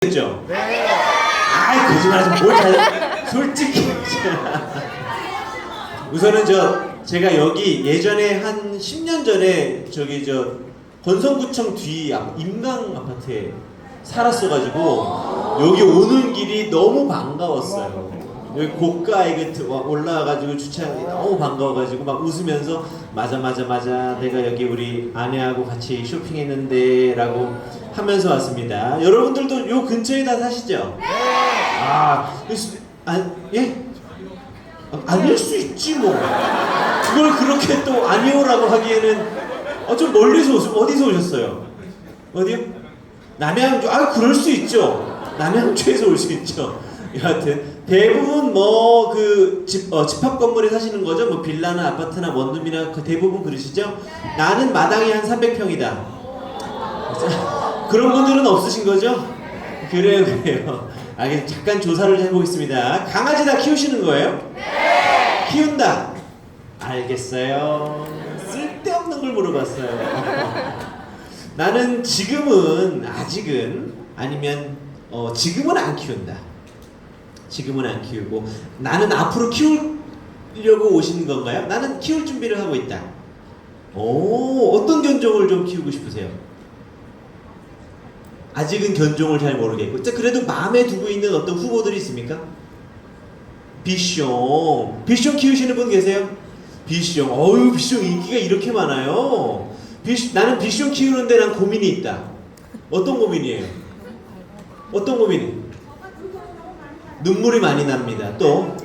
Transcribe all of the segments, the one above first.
했죠? 네. 아이 거짓말하지 뭘 잘 솔직히 우선은 제가 여기 예전에 한 10년 전에 저기 권성구청 뒤 임강 아파트에 살았어가지고 여기 오는 길이 너무 반가웠어요. 여기 고가에 올라와가지고 주차장이 너무 반가워가지고 막 웃으면서 맞아 내가 여기 우리 아내하고 같이 쇼핑했는데 라고 하면서 왔습니다. 여러분들도 요 근처에 다 사시죠? 네. 예? 아닐 수 있지 뭐. 그걸 그렇게 또 아니오라고 하기에는 좀 멀리서 어디서 오셨어요? 어디요? 남양주. 그럴 수 있죠. 남양주에서 올 수 있죠. 여하튼 대부분 뭐 집합 건물에 사시는 거죠. 뭐 빌라나 아파트나 원룸이나 대부분 그러시죠. 나는 마당이 한 300평이다. 그런 분들은 없으신 거죠? 그래요. 알겠습니다. 잠깐 조사를 해보겠습니다. 강아지 다 키우시는 거예요? 네. 키운다. 알겠어요. 쓸데없는 걸 물어봤어요. 나는 아직은 아니면 지금은 안 키운다. 지금은 안 키우고 나는 앞으로 키우려고 오신 건가요? 나는 키울 준비를 하고 있다. 어떤 견종을 좀 키우고 싶으세요? 아직은 견종을 잘 모르겠고 그래도 마음에 두고 있는 어떤 후보들이 있습니까? 비숑 키우시는 분 계세요? 비숑 비숑 인기가 이렇게 많아요. 나는 비숑 키우는데 난 고민이 있다. 어떤 고민이에요? 어떤 고민이? 눈물이 많이 납니다. 또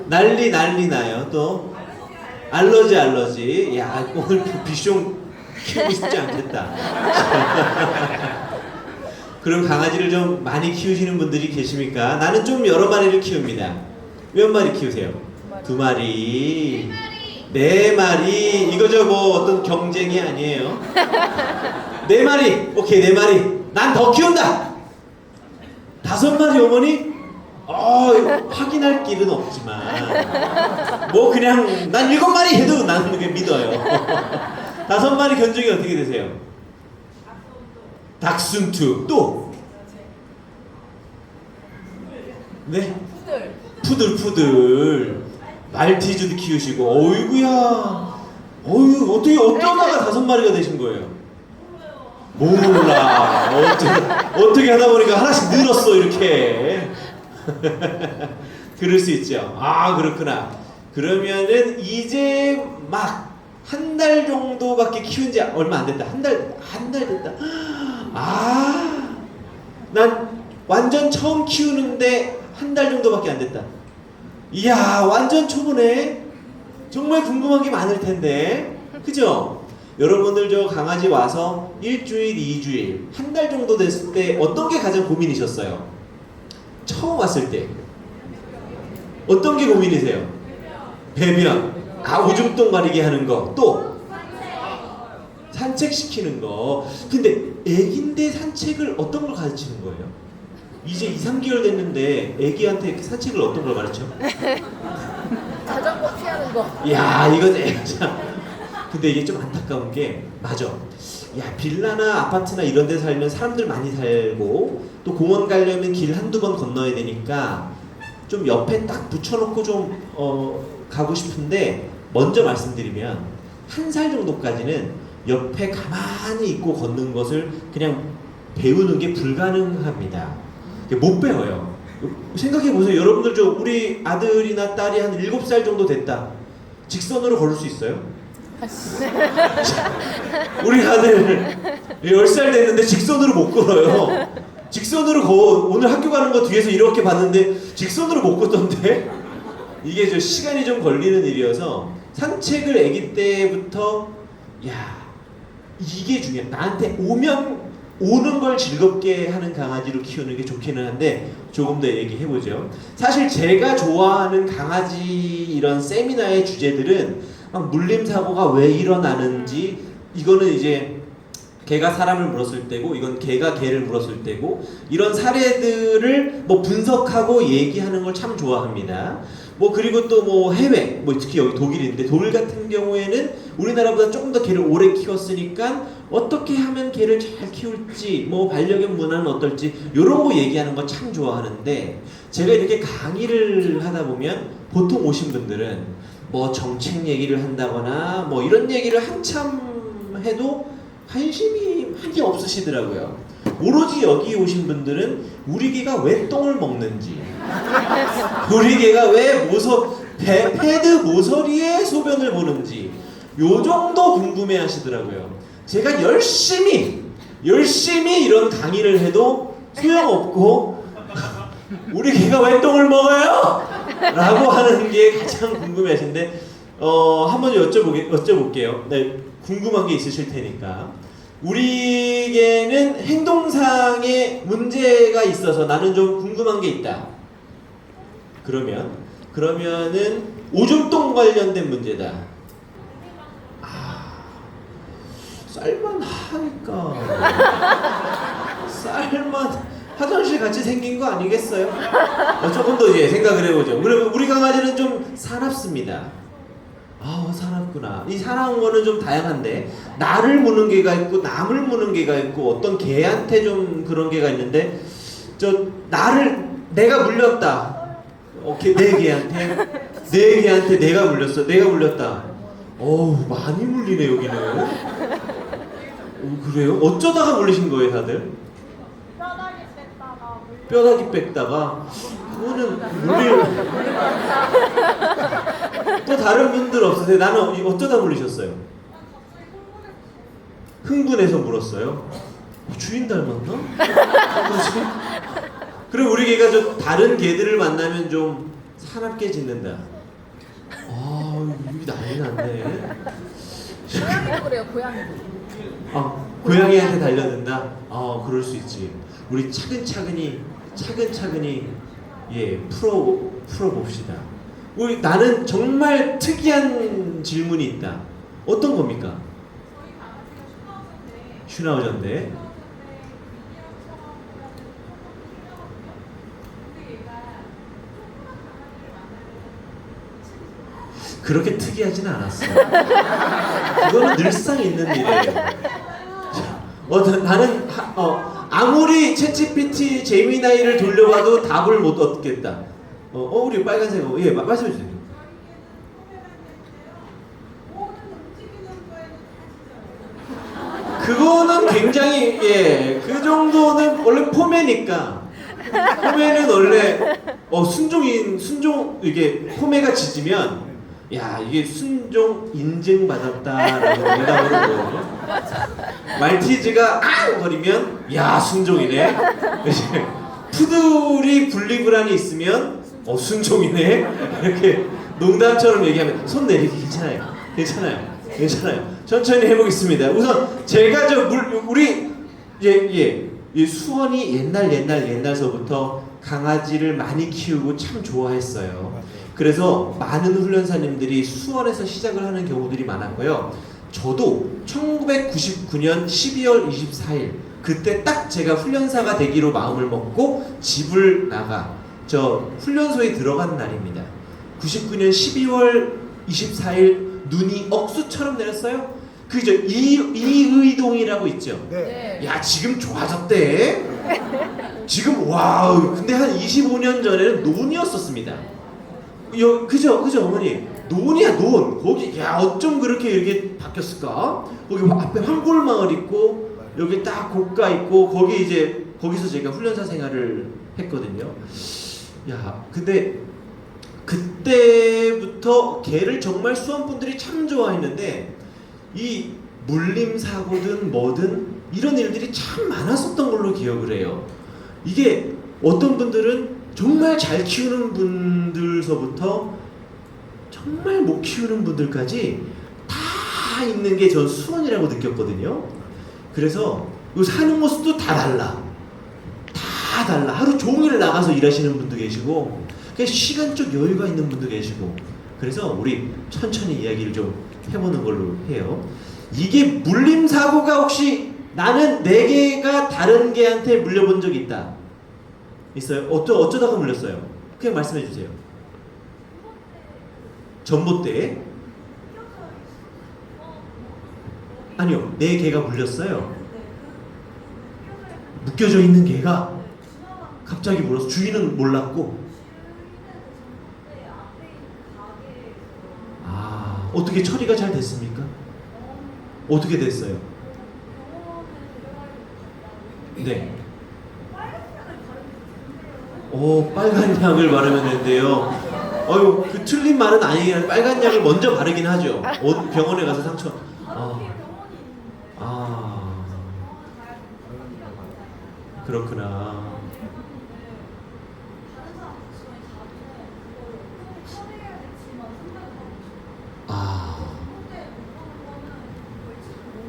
난리 나요. 또 알러지. 야, 오늘 비숑 키우고 싶지 않겠다. 그럼 강아지를 좀 많이 키우시는 분들이 계십니까? 나는 좀 여러 마리를 키웁니다. 몇 마리 키우세요? 2마리. 4마리. 이거 뭐 어떤 경쟁이 아니에요. 4마리. 오케이, 4마리. 난 더 키운다. 5마리 어머니? 확인할 길은 없지만 뭐 그냥 난 7마리 해도 나는 그게 믿어요. 5마리 견종이 어떻게 되세요? 닥순투. 또? 네? 푸들. 말티즈도 키우시고. 어이구야. 어떻게 어쩌다가 5마리가 되신 거예요? 몰라. 어떻게 하다 보니까 하나씩 늘었어 이렇게. 그럴 수 있죠. 그렇구나. 그러면은 이제 막 한 달 정도밖에 키운 지 얼마 안 됐다. 한 달 됐다. 난 완전 처음 키우는데 한 달 정도밖에 안 됐다. 이야, 완전 초보네. 정말 궁금한 게 많을 텐데. 그죠? 여러분들 강아지 와서 일주일, 2주일, 한 달 정도 됐을 때 어떤 게 가장 고민이셨어요? 처음 왔을 때 어떤 게 고민이세요? 배변. 오줌똥 가리게 하는 거. 또 산책시키는 거. 근데 애기인데 산책을 어떤 걸 가르치는 거예요? 이제 2, 3개월 됐는데 애기한테 산책을 어떤 걸 가르쳐? 자전거 피하는 거. 야, 이거 참. 근데 이게 좀 안타까운 게 맞아. 빌라나 아파트나 이런 데 살면 사람들 많이 살고 또 공원 가려면 길 한두 번 건너야 되니까 좀 옆에 딱 붙여놓고 좀 가고 싶은데 먼저 말씀드리면 1살 정도까지는 옆에 가만히 있고 걷는 것을 그냥 배우는 게 불가능합니다. 못 배워요. 생각해보세요. 여러분들 우리 아들이나 딸이 한 7살 정도 됐다. 직선으로 걸을 수 있어요? 우리 아들 10살 됐는데 직선으로 못 걸어요. 직선으로 오늘 학교 가는 거 뒤에서 이렇게 봤는데 직선으로 못 걷던데? 이게 시간이 좀 걸리는 일이어서 산책을 아기 때부터 이게 중요해. 나한테 오는 걸 즐겁게 하는 강아지로 키우는 게 좋기는 한데 조금 더 얘기해보죠. 사실 제가 좋아하는 강아지 이런 세미나의 주제들은 막 물림사고가 왜 일어나는지, 이거는 이제 개가 사람을 물었을 때고 이건 개가 개를 물었을 때고 이런 사례들을 뭐 분석하고 얘기하는 걸 참 좋아합니다. 뭐 그리고 또 뭐 해외, 뭐 특히 여기 독일인데 독일 같은 경우에는 우리나라보다 조금 더 개를 오래 키웠으니까 어떻게 하면 개를 잘 키울지, 뭐 반려견 문화는 어떨지 이런 거 얘기하는 거 참 좋아하는데 제가 이렇게 강의를 하다 보면 보통 오신 분들은 뭐 정책 얘기를 한다거나 뭐 이런 얘기를 한참 해도 관심이 많이 없으시더라고요. 오로지 여기 오신 분들은 우리 개가 왜 똥을 먹는지, 우리 개가 왜 패드 모서리에 소변을 보는지 요 정도 궁금해 하시더라고요. 제가 열심히 이런 강의를 해도 소용없고 우리 개가 왜 똥을 먹어요? 라고 하는 게 가장 궁금해 하시는데 한번 여쭤볼게요. 네, 궁금한 게 있으실 테니까. 우리 개는 행동상에 문제가 있어서 나는 좀 궁금한 게 있다. 그러면은 오줌똥 관련된 문제다. 쌀만하니까. 화장실 같이 생긴 거 아니겠어요? 조금 더 이제 생각을 해보죠. 그러면 우리 강아지는 좀 사납습니다. 사납구나. 이 사나운 거는 좀 다양한데 나를 무는 개가 있고 남을 무는 개가 있고 어떤 개한테 좀 그런 개가 있는데 내가 물렸다. 내 개한테 내가 물렸어. 내가 물렸다. 많이 물리네 여기는. 그래요? 어쩌다가 물리신 거예요 다들? 뼈다귀 뺐다가 그거는 또 다른 분들 없으세요? 나는 어쩌다 물리셨어요? 흥분해서 물었어요? 주인 닮았나? 그리고 우리 개가 좀 다른 개들을 만나면 좀 사납게 짖는다. 여기 난리 났네. 그래요, 고양이. 고양이한테 달려든다? 그럴 수 있지. 우리 차근차근히 풀어봅시다. 나는 정말 특이한 질문이 있다. 어떤 겁니까? 슈나우저인데. 그렇게 특이하진 않았어. 그거는 늘상 있는 일이에요. 나는 아무리 챗GPT 제미나이를 돌려봐도 답을 못 얻겠다. 우리 빨간색 말씀해 주세요. 그거는 굉장히 그 정도는 원래 포메니까. 포메는 원래 순종 이게 포메가 짖으면 이게 순종 인증받았다라고 대답을 하거든요. 말티즈가 거리면 순종이네. 푸들이 분리불안이 있으면 순종이네. 이렇게 농담처럼 얘기하면 손 내리기 괜찮아요. 천천히 해보겠습니다. 우선 제가 우리 수원이 옛날서부터 강아지를 많이 키우고 참 좋아했어요. 그래서 많은 훈련사님들이 수원에서 시작을 하는 경우들이 많았고요. 저도 1999년 12월 24일 그때 딱 제가 훈련사가 되기로 마음을 먹고 집을 나가 훈련소에 들어간 날입니다. 99년 12월 24일 눈이 억수처럼 내렸어요. 그죠? 이의동이라고 있죠? 네. 지금 좋아졌대. 지금 근데 한 25년 전에는 논이었었습니다. 그죠 어머니? 논이야 논. 거기 어쩜 그렇게 이렇게 바뀌었을까? 거기 앞에 황골마을 있고 여기 딱 고가 있고 거기서 제가 훈련사 생활을 했거든요. 근데 그때부터 개를 정말 수원 분들이 참 좋아했는데 이 물림 사고든 뭐든 이런 일들이 참 많았었던 걸로 기억을 해요. 이게 어떤 분들은 정말 잘 키우는 분들서부터 정말 못 키우는 분들까지 다 있는 게 전 수원이라고 느꼈거든요. 그래서 사는 모습도 다 달라. 하루 종일 나가서 일하시는 분도 계시고 시간적 여유가 있는 분도 계시고 그래서 우리 천천히 이야기를 좀 해보는 걸로 해요. 이게 물림 사고가 혹시 나는 내 개가 다른 개한테 물려본 적이 있다. 있어요? 어쩌다가 물렸어요? 그냥 말씀해 주세요. 전봇대에? 아니요, 내 개가 물렸어요. 묶여져 있는 개가 갑자기 물어서 주인은 몰랐고. 아, 어떻게 처리가 잘 됐습니까? 어떻게 됐어요? 네. 오, 빨간 약을 바르면 된대요. 어유, 그 틀린 말은 아니에요. 빨간 약을 먼저 바르긴 하죠. 병원에 가서 상처. 아, 그렇구나. 아,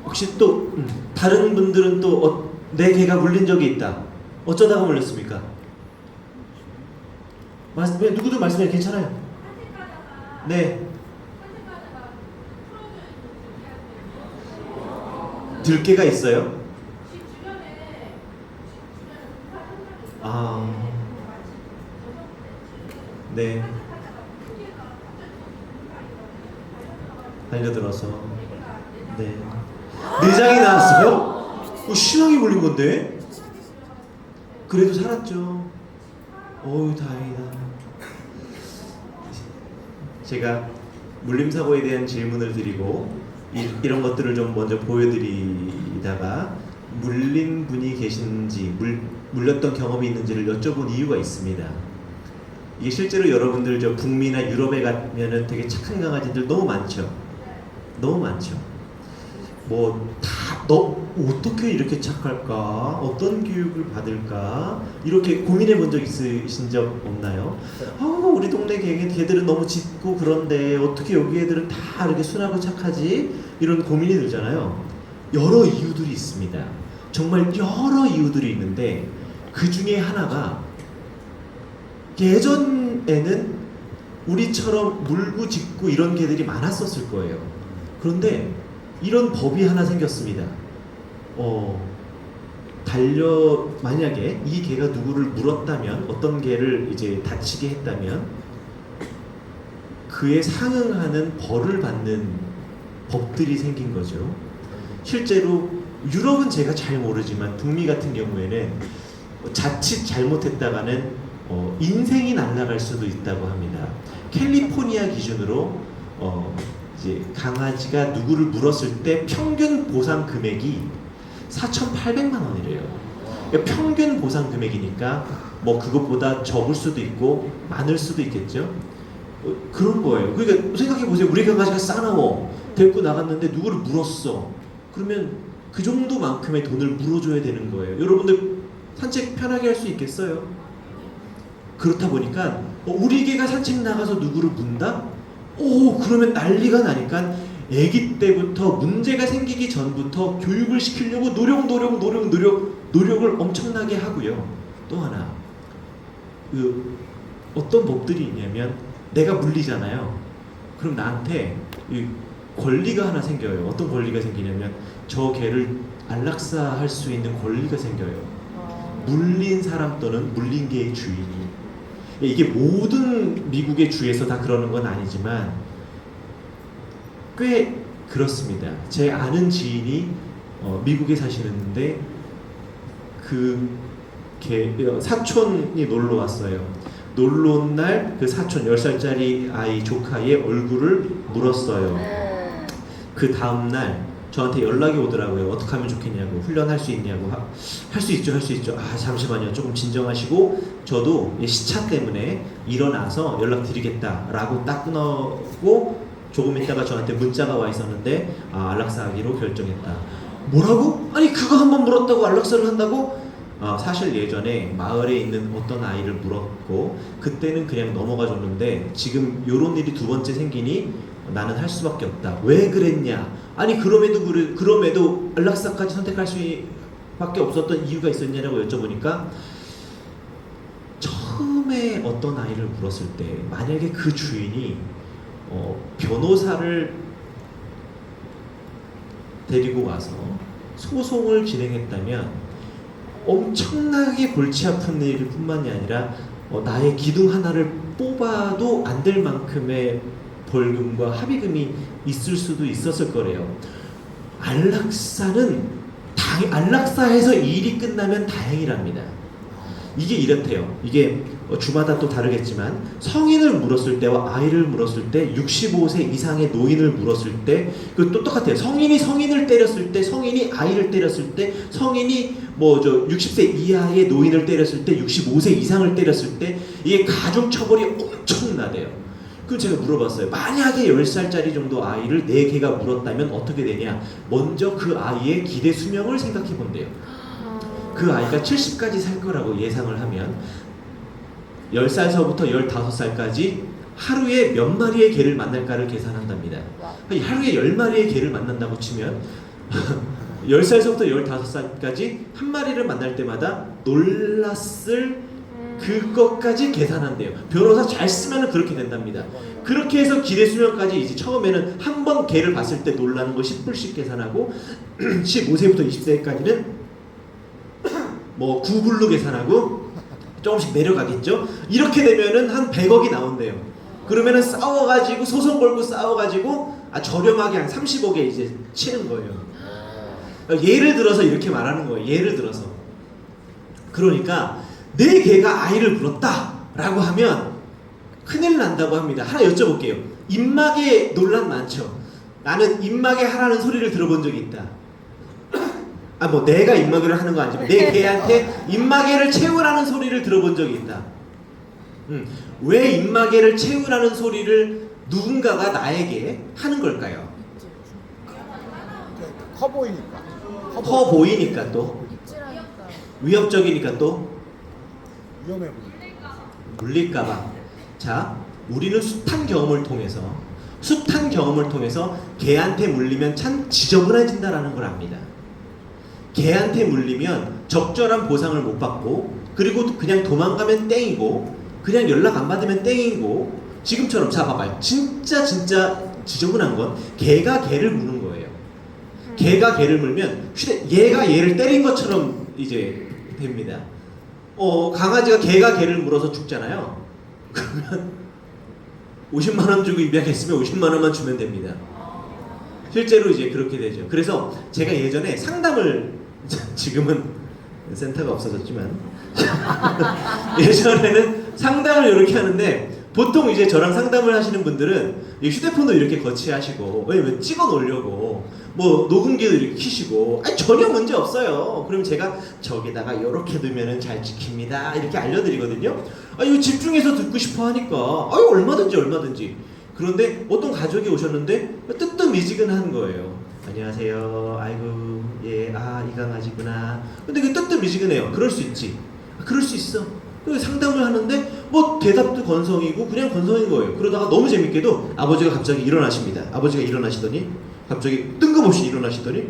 혹시 또 다른 분들은 또 내 개가 물린 적이 있다. 어쩌다가 물렸습니까? 누구도 말씀해 괜찮아요. 네. 들개가 있어요? 아, 네. 달려들어서. 네. 내장이 나왔어요? 심하게 물린 건데? 그래도 살았죠. 어우, 다행이다. 제가 물림사고에 대한 질문을 드리고 이런 것들을 좀 먼저 보여드리다가 물린 분이 계신지 물렸던 경험이 있는지를 여쭤본 이유가 있습니다. 이게 실제로 여러분들 저 북미나 유럽에 가면은 되게 착한 강아지들 너무 많죠. 너무 많죠. 뭐 너 어떻게 이렇게 착할까? 어떤 교육을 받을까? 이렇게 고민해 본 적 있으신 적 없나요? 우리 동네 개들은 너무 짖고 그런데 어떻게 여기 애들은 다 이렇게 순하고 착하지? 이런 고민이 들잖아요. 여러 이유들이 있습니다. 정말 여러 이유들이 있는데 그 중에 하나가 예전에는 우리처럼 물고 짖고 이런 개들이 많았었을 거예요. 그런데 이런 법이 하나 생겼습니다. 만약에 이 개가 누구를 물었다면, 어떤 개를 이제 다치게 했다면 그에 상응하는 벌을 받는 법들이 생긴 거죠. 실제로 유럽은 제가 잘 모르지만 북미 같은 경우에는 자칫 잘못했다가는 인생이 날아갈 수도 있다고 합니다. 캘리포니아 기준으로 이제 강아지가 누구를 물었을 때 평균 보상 금액이 4,800만 원이래요. 그러니까 평균 보상 금액이니까 뭐 그것보다 적을 수도 있고 많을 수도 있겠죠. 그런 거예요. 그러니까 생각해 보세요. 우리 강아지가 싸나워 데리고 나갔는데 누구를 물었어. 그러면 그 정도만큼의 돈을 물어줘야 되는 거예요. 여러분들 산책 편하게 할 수 있겠어요? 그렇다 보니까 우리 개가 산책 나가서 누구를 문다? 그러면 난리가 나니까 아기 때부터 문제가 생기기 전부터 교육을 시키려고 노력을 엄청나게 하고요. 또 하나, 어떤 법들이 있냐면 내가 물리잖아요. 그럼 나한테 권리가 하나 생겨요. 어떤 권리가 생기냐면 저 개를 안락사할 수 있는 권리가 생겨요. 물린 사람 또는 물린 개의 주인이. 이게 모든 미국의 주에서 다 그러는 건 아니지만 꽤 그렇습니다. 제 아는 지인이 미국에 사시는데 그 사촌이 놀러 왔어요. 놀러 온 날 그 사촌 10살짜리 아이 조카의 얼굴을 물었어요. 그 다음날 저한테 연락이 오더라고요. 어떻게 하면 좋겠냐고, 훈련할 수 있냐고. 할 수 있죠. 잠시만요. 조금 진정하시고 저도 시차 때문에 일어나서 연락드리겠다라고 딱 끊었고 조금 있다가 저한테 문자가 와 있었는데 안락사하기로 결정했다. 뭐라고? 아니 그거 한번 물었다고 안락사를 한다고? 사실 예전에 마을에 있는 어떤 아이를 물었고 그때는 그냥 넘어가 줬는데 지금 요런 일이 두 번째 생기니 나는 할 수밖에 없다. 왜 그랬냐? 아니 그럼에도 안락사까지 선택할 수밖에 없었던 이유가 있었냐고 여쭤보니까 처음에 어떤 아이를 물었을 때 만약에 그 주인이 변호사를 데리고 가서 소송을 진행했다면 엄청나게 골치 아픈 일뿐만이 아니라 나의 기둥 하나를 뽑아도 안 될 만큼의 벌금과 합의금이 있을 수도 있었을 거래요. 안락사에서 일이 끝나면 다행이랍니다. 이게 이렇대요. 이게 주마다 또 다르겠지만 성인을 물었을 때와 아이를 물었을 때 65세 이상의 노인을 물었을 때 그 또 똑같아요. 성인이 성인을 때렸을 때, 성인이 아이를 때렸을 때, 성인이 60세 이하의 노인을 때렸을 때, 65세 이상을 때렸을 때 이게 가중 처벌이 엄청나대요. 그럼 제가 물어봤어요. 만약에 10살짜리 정도 아이를 4개가 물었다면 어떻게 되냐? 먼저 그 아이의 기대 수명을 생각해 본대요. 그 아이가 70까지 살 거라고 예상을 하면 10살서부터 15살까지 하루에 몇 마리의 개를 만날까를 계산한답니다. 하루에 10마리의 개를 만난다고 치면 10살서부터 15살까지 한 마리를 만날 때마다 놀랐을 그것까지 계산한대요. 변호사 잘 쓰면 그렇게 된답니다. 그렇게 해서 기대 수명까지 이제 처음에는 한 번 개를 봤을 때 놀라는 거 10불씩 계산하고 15세부터 20세까지는 9불로 계산하고 조금씩 내려가겠죠. 이렇게 되면은 한 100억이 나온대요. 그러면은 싸워가지고 소송 걸고 싸워가지고 저렴하게 한 30억에 이제 치는 거예요. 예를 들어서 이렇게 말하는 거예요. 예를 들어서. 그러니까 내 개가 아이를 물었다라고 하면 큰일 난다고 합니다. 하나 여쭤볼게요. 입마개 논란 많죠. 나는 입마개 하라는 소리를 들어본 적이 있다. 내가 입마개를 하는 거 아니지만 내 개한테 입마개를 채우라는 소리를 들어본 적이 있다. 왜 입마개를 채우라는 소리를 누군가가 나에게 하는 걸까요? 커 보이니까. 커 보이니까 또 입질하니까. 위협적이니까 또 위험해 물릴까봐. 자, 우리는 숱한 경험을 통해서 개한테 물리면 참 지저분해진다라는 걸 압니다. 개한테 물리면 적절한 보상을 못 받고, 그리고 그냥 도망가면 땡이고, 그냥 연락 안 받으면 땡이고, 지금처럼 자 봐봐요. 진짜 지저분한 건 개가 개를 무는 거예요. 개가 개를 물면 얘가 얘를 때린 것처럼 이제 됩니다. 강아지가 개가 개를 물어서 죽잖아요. 그러면 50만 원 주고 입양했으면 50만 원만 주면 됩니다. 실제로 이제 그렇게 되죠. 그래서 제가 예전에 상담을 지금은 센터가 없어졌지만 예전에는 상담을 이렇게 하는데, 보통 이제 저랑 상담을 하시는 분들은 휴대폰도 이렇게 거치하시고, 왜냐면 찍어 놓으려고 녹음기도 이렇게 키시고, 전혀 문제 없어요. 그럼 제가 저기다가 이렇게 두면은 잘 찍힙니다 이렇게 알려드리거든요. 이거 집중해서 듣고 싶어 하니까 얼마든지. 그런데 어떤 가족이 오셨는데 뜨뜻미지근한 거예요. 안녕하세요. 아이고, 예, 이 강아지구나. 근데 그 뜨뜻미지근해요. 그럴 수 있지. 그럴 수 있어. 그래서 상담을 하는데 대답도 건성이고 그냥 건성인 거예요. 그러다가 너무 재밌게도 아버지가 갑자기 일어나십니다. 아버지가 일어나시더니 갑자기 뜬금없이 일어나시더니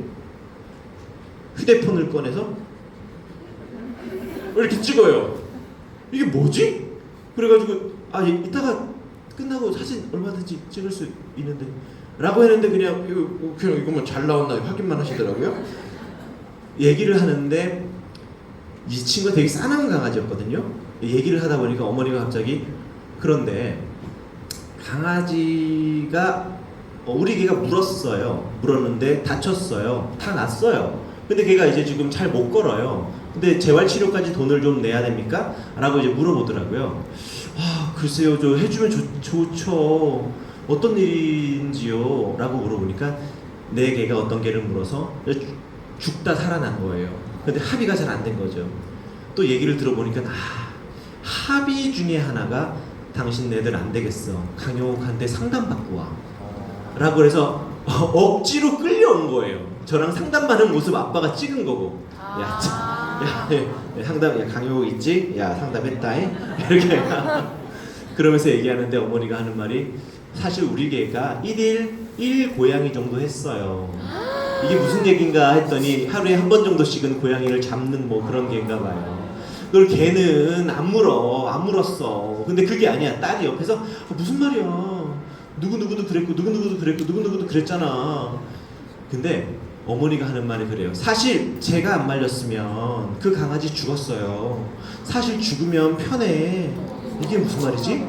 휴대폰을 꺼내서 이렇게 찍어요. 이게 뭐지? 그래가지고 이따가 끝나고 사진 얼마든지 찍을 수 있는데 라고 했는데 그냥 이거만 잘 나왔나 확인만 하시더라고요. 얘기를 하는데 이 친구가 되게 싸나운 강아지였거든요. 얘기를 하다 보니까 어머니가 갑자기, 그런데 강아지가 우리 개가 물었는데 다쳤어요. 다 났어요. 근데 걔가 이제 지금 잘 못 걸어요. 근데 재활치료까지 돈을 좀 내야 됩니까? 라고 이제 물어보더라고요. 글쎄요, 저 해주면 좋죠. 어떤 일인지요? 라고 물어보니까 내 개가 어떤 개를 물어서 죽다 살아난 거예요. 근데 합의가 잘 안 된 거죠. 또 얘기를 들어보니까 합의 중에 하나가 당신네들 안 되겠어. 강용욱한테 상담받고 와. 라고 해서 억지로 끌려온 거예요. 저랑 상담하는 모습 아빠가 찍은 거고. 강용욱 있지? 야, 상담했다잉? 이렇게. 그러면서 얘기하는데 어머니가 하는 말이, 사실 우리 개가 1일 고양이 정도 했어요. 이게 무슨 얘긴가 했더니 하루에 한 번 정도씩은 고양이를 잡는 그런 개인가 봐요. 그걸 걔는 안 물었어. 근데 그게 아니야. 딸이 옆에서 무슨 말이야. 누구누구도 그랬고 누구누구도 그랬잖아. 근데 어머니가 하는 말이 그래요. 사실 제가 안 말렸으면 그 강아지 죽었어요. 사실 죽으면 편해. 이게 무슨 말이지?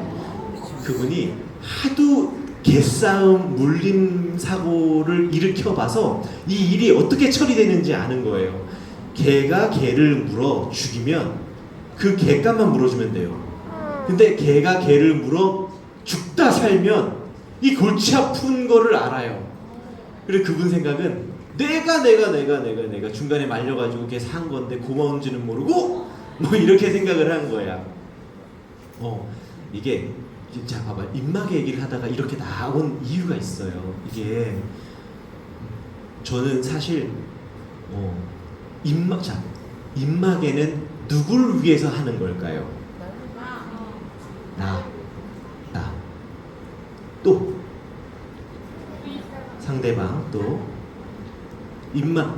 그분이 하도 개싸움 물림 사고를 일으켜봐서 이 일이 어떻게 처리되는지 아는 거예요. 개가 개를 물어 죽이면 그 개값만 물어주면 돼요. 근데 개가 개를 물어 죽다 살면 이 골치 아픈 거를 알아요. 그리고 그분 생각은 내가 중간에 말려가지고 걔 산 건데 고마운지는 모르고 뭐 이렇게 생각을 한 거야. 이게 자 봐봐, 입마개 얘기를 하다가 이렇게 나온 이유가 있어요. 이게 저는 사실 입마개는 누굴 위해서 하는 걸까요? 나 또 상대방 또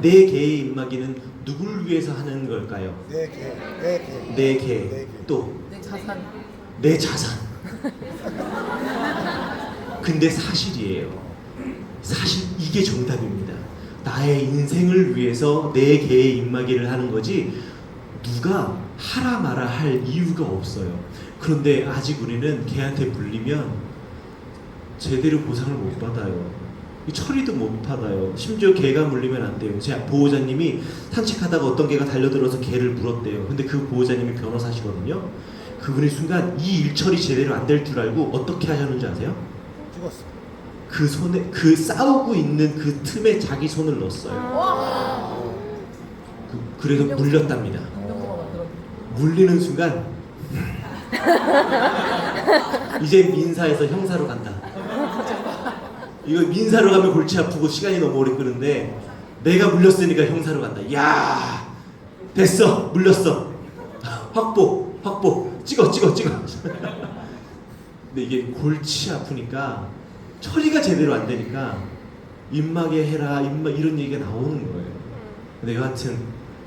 내 개의 입마개는 누굴 위해서 하는 걸까요? 내 개 또 내 자산. 내 자산. 근데 사실이에요. 사실 이게 정답입니다. 나의 인생을 위해서 내 개의 입마개를 하는 거지 누가 하라 마라 할 이유가 없어요. 그런데 아직 우리는 개한테 물리면 제대로 보상을 못 받아요. 처리도 못 받아요. 심지어 개가 물리면 안 돼요. 제 보호자님이 산책하다가 어떤 개가 달려들어서 개를 물었대요. 근데 그 보호자님이 변호사시거든요. 그분이 순간 이 일처리 제대로 안 될 줄 알고 어떻게 하셨는지 아세요? 죽었어. 그 손에 그 싸우고 있는 그 틈에 자기 손을 넣었어요. 그래서 물렸답니다. 물리는 순간 이제 민사에서 형사로 간다. 이거 민사로 가면 골치 아프고 시간이 너무 오래 끄는데 내가 물렸으니까 형사로 간다. 야 됐어, 물렸어. 확보 찍어. 근데 이게 골치 아프니까 처리가 제대로 안 되니까 입마개 해라 이런 얘기가 나오는 거예요. 근데 여하튼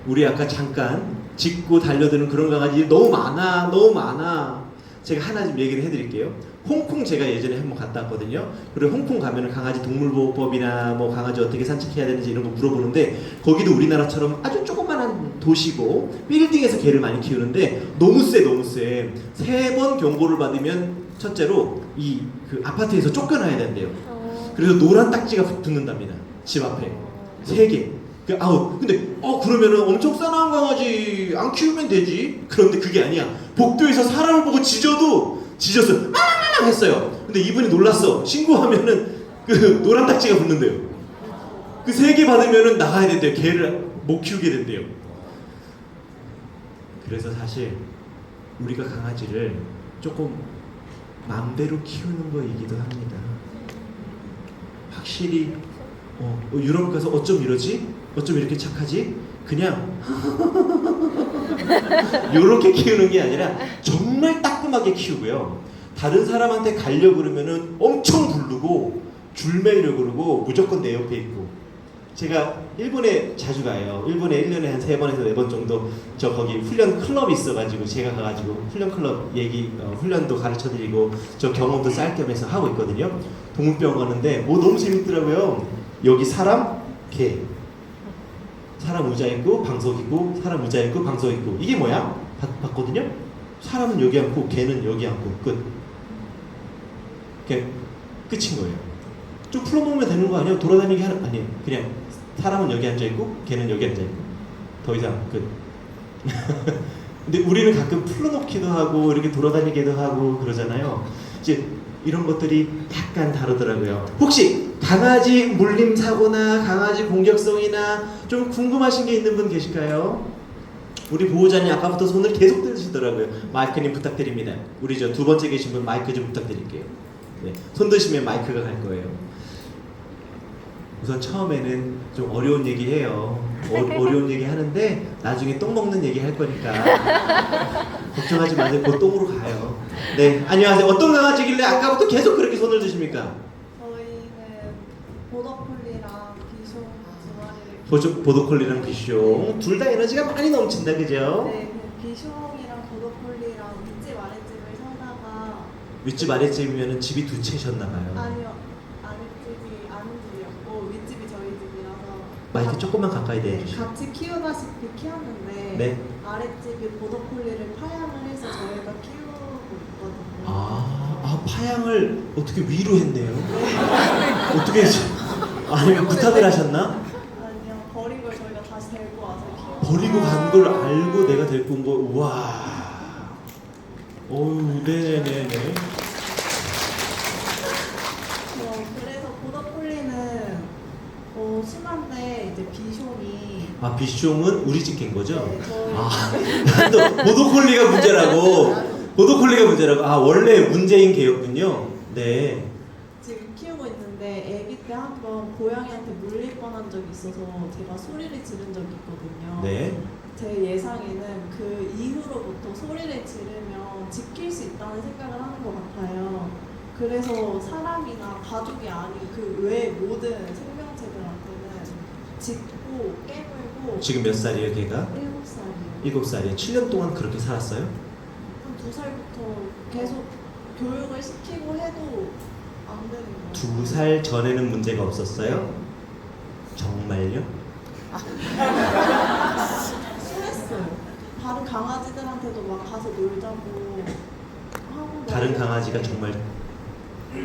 우리 아까 잠깐 짖고 달려드는 그런 강아지 너무 많아. 제가 하나 좀 얘기를 해드릴게요. 홍콩 제가 예전에 한번 갔다 왔거든요. 그리고 홍콩 가면은 강아지 동물보호법이나 뭐 강아지 어떻게 산책해야 되는지 이런 거 물어보는데 거기도 우리나라처럼 아주 조그만한 도시고 빌딩에서 개를 많이 키우는데 너무 세. 3번 경고를 받으면 첫째로 그 아파트에서 쫓겨나야 된대요. 그래서 노란 딱지가 붙는답니다. 집 앞에 3개. 아웃. 근데 그러면은 엄청 싸나운 강아지 안 키우면 되지. 그런데 그게 아니야. 복도에서 사람을 보고 짖었어. 했어요. 근데 이분이 놀랐어. 신고하면은 그 노란 딱지가 붙는데요. 그 3개 받으면은 나가야 된대요. 개를 못 키우게 된대요. 그래서 사실 우리가 강아지를 조금 마음대로 키우는 거이기도 합니다. 확실히 유럽 가서 어쩜 이러지? 어쩜 이렇게 착하지? 그냥 요렇게 키우는 게 아니라 정말 따끔하게 키우고요. 다른 사람한테 가려고 그러면은 엄청 부르고 줄 매려고 그러고 무조건 내 옆에 있고. 제가 일본에 자주 가요. 일본에 1년에 한 3번에서 4번 정도 거기 훈련 클럽이 있어가지고 제가 가가지고 훈련 클럽 훈련도 가르쳐드리고 저 경험도 쌓을 겸해서 하고 있거든요. 동물병원 가는데 너무 재밌더라고요. 여기 사람, 개. 사람 의자 있고 방석 있고 사람 의자 있고 방석 있고. 이게 뭐야? 봤거든요. 사람은 여기 앉고 개는 여기 앉고 끝. 그냥 끝인 거예요. 좀 풀어놓으면 되는 거 아니에요? 돌아다니게 아니에요. 그냥 사람은 여기 앉아 있고 개는 여기 앉아 있고 더 이상 끝. 근데 우리는 가끔 풀어놓기도 하고 이렇게 돌아다니기도 하고 그러잖아요. 이제 이런 것들이 약간 다르더라고요. 혹시 강아지 물림 사고나 강아지 공격성이나 좀 궁금하신 게 있는 분 계실까요? 우리 보호자님 아까부터 손을 계속 드시더라고요. 마이크님 부탁드립니다. 우리 저 2번째 계신 분 마이크 좀 부탁드릴게요. 네, 손 드시면 마이크가 갈 거예요. 우선 처음에는 좀 어려운 얘기 해요. 어려운 얘기 하는데 나중에 똥 먹는 얘기 할 거니까 걱정하지 마세요. 곧 똥으로 가요. 네, 안녕하세요. 어떤 강아지길래 아까부터 계속 그렇게 손을 드십니까? 저희는 보더콜리랑 비숑 두 마리를 보더콜리랑 비숑 둘 다 에너지가 많이 넘친다, 그죠? 네, 그 비숑이랑 보더콜리랑 윗집 아랫집을 살다가 윗집 아랫집이면 집이 2채셨나 봐요. 아니요, 아랫집이 아는 집이었고 윗집이 저희 집이라서 마이크 조금만 가까이 네, 대주시죠. 같이 키우다시피 키웠는데 네. 아랫집이 보더콜리를 파양을 해서 저희가 키우고 있거든요. 파양 사양을 어떻게 위로 했네요. 어떻게 아니면 부탁을 하셨나? 아니요, 버린 걸 저희가 다시 데리고 와서 키우고. 버리고 간 걸 알고 내가 데리고 온 거. 우와. 어우, 네네네. 그래서 보더콜리는 심한데 이제 비숑이 아, 비숑은 우리 집 갠 거죠? 네, 저희 아, 또 보더콜리가 문제라고. 보더콜리가 문제라고. 아, 원래 문제인 개였군요. 네. 지금 키우고 있는데 아기 때 한번 고양이한테 물릴 뻔한 적이 있어서 제가 소리를 지른 적이 있거든요. 네. 제 예상에는 그 이후로부터 소리를 지르면 지킬 수 있다는 생각을 하는 것 같아요. 그래서 사람이나 가족이 아닌 그 외 모든 생명체들한테는 짖고 깨물고. 지금 몇 살이에요, 걔가? 7살이에요. 7살이에요. 7년 동안 그렇게 살았어요? 한 2살부터 계속 교육을 시키고 해도 안 되는 거예요. 2살 전에는 문제가 없었어요? 정말요? 심했어요. 다른 강아지들한테도 막 가서 놀자고 하고. 다른 강아지가 정말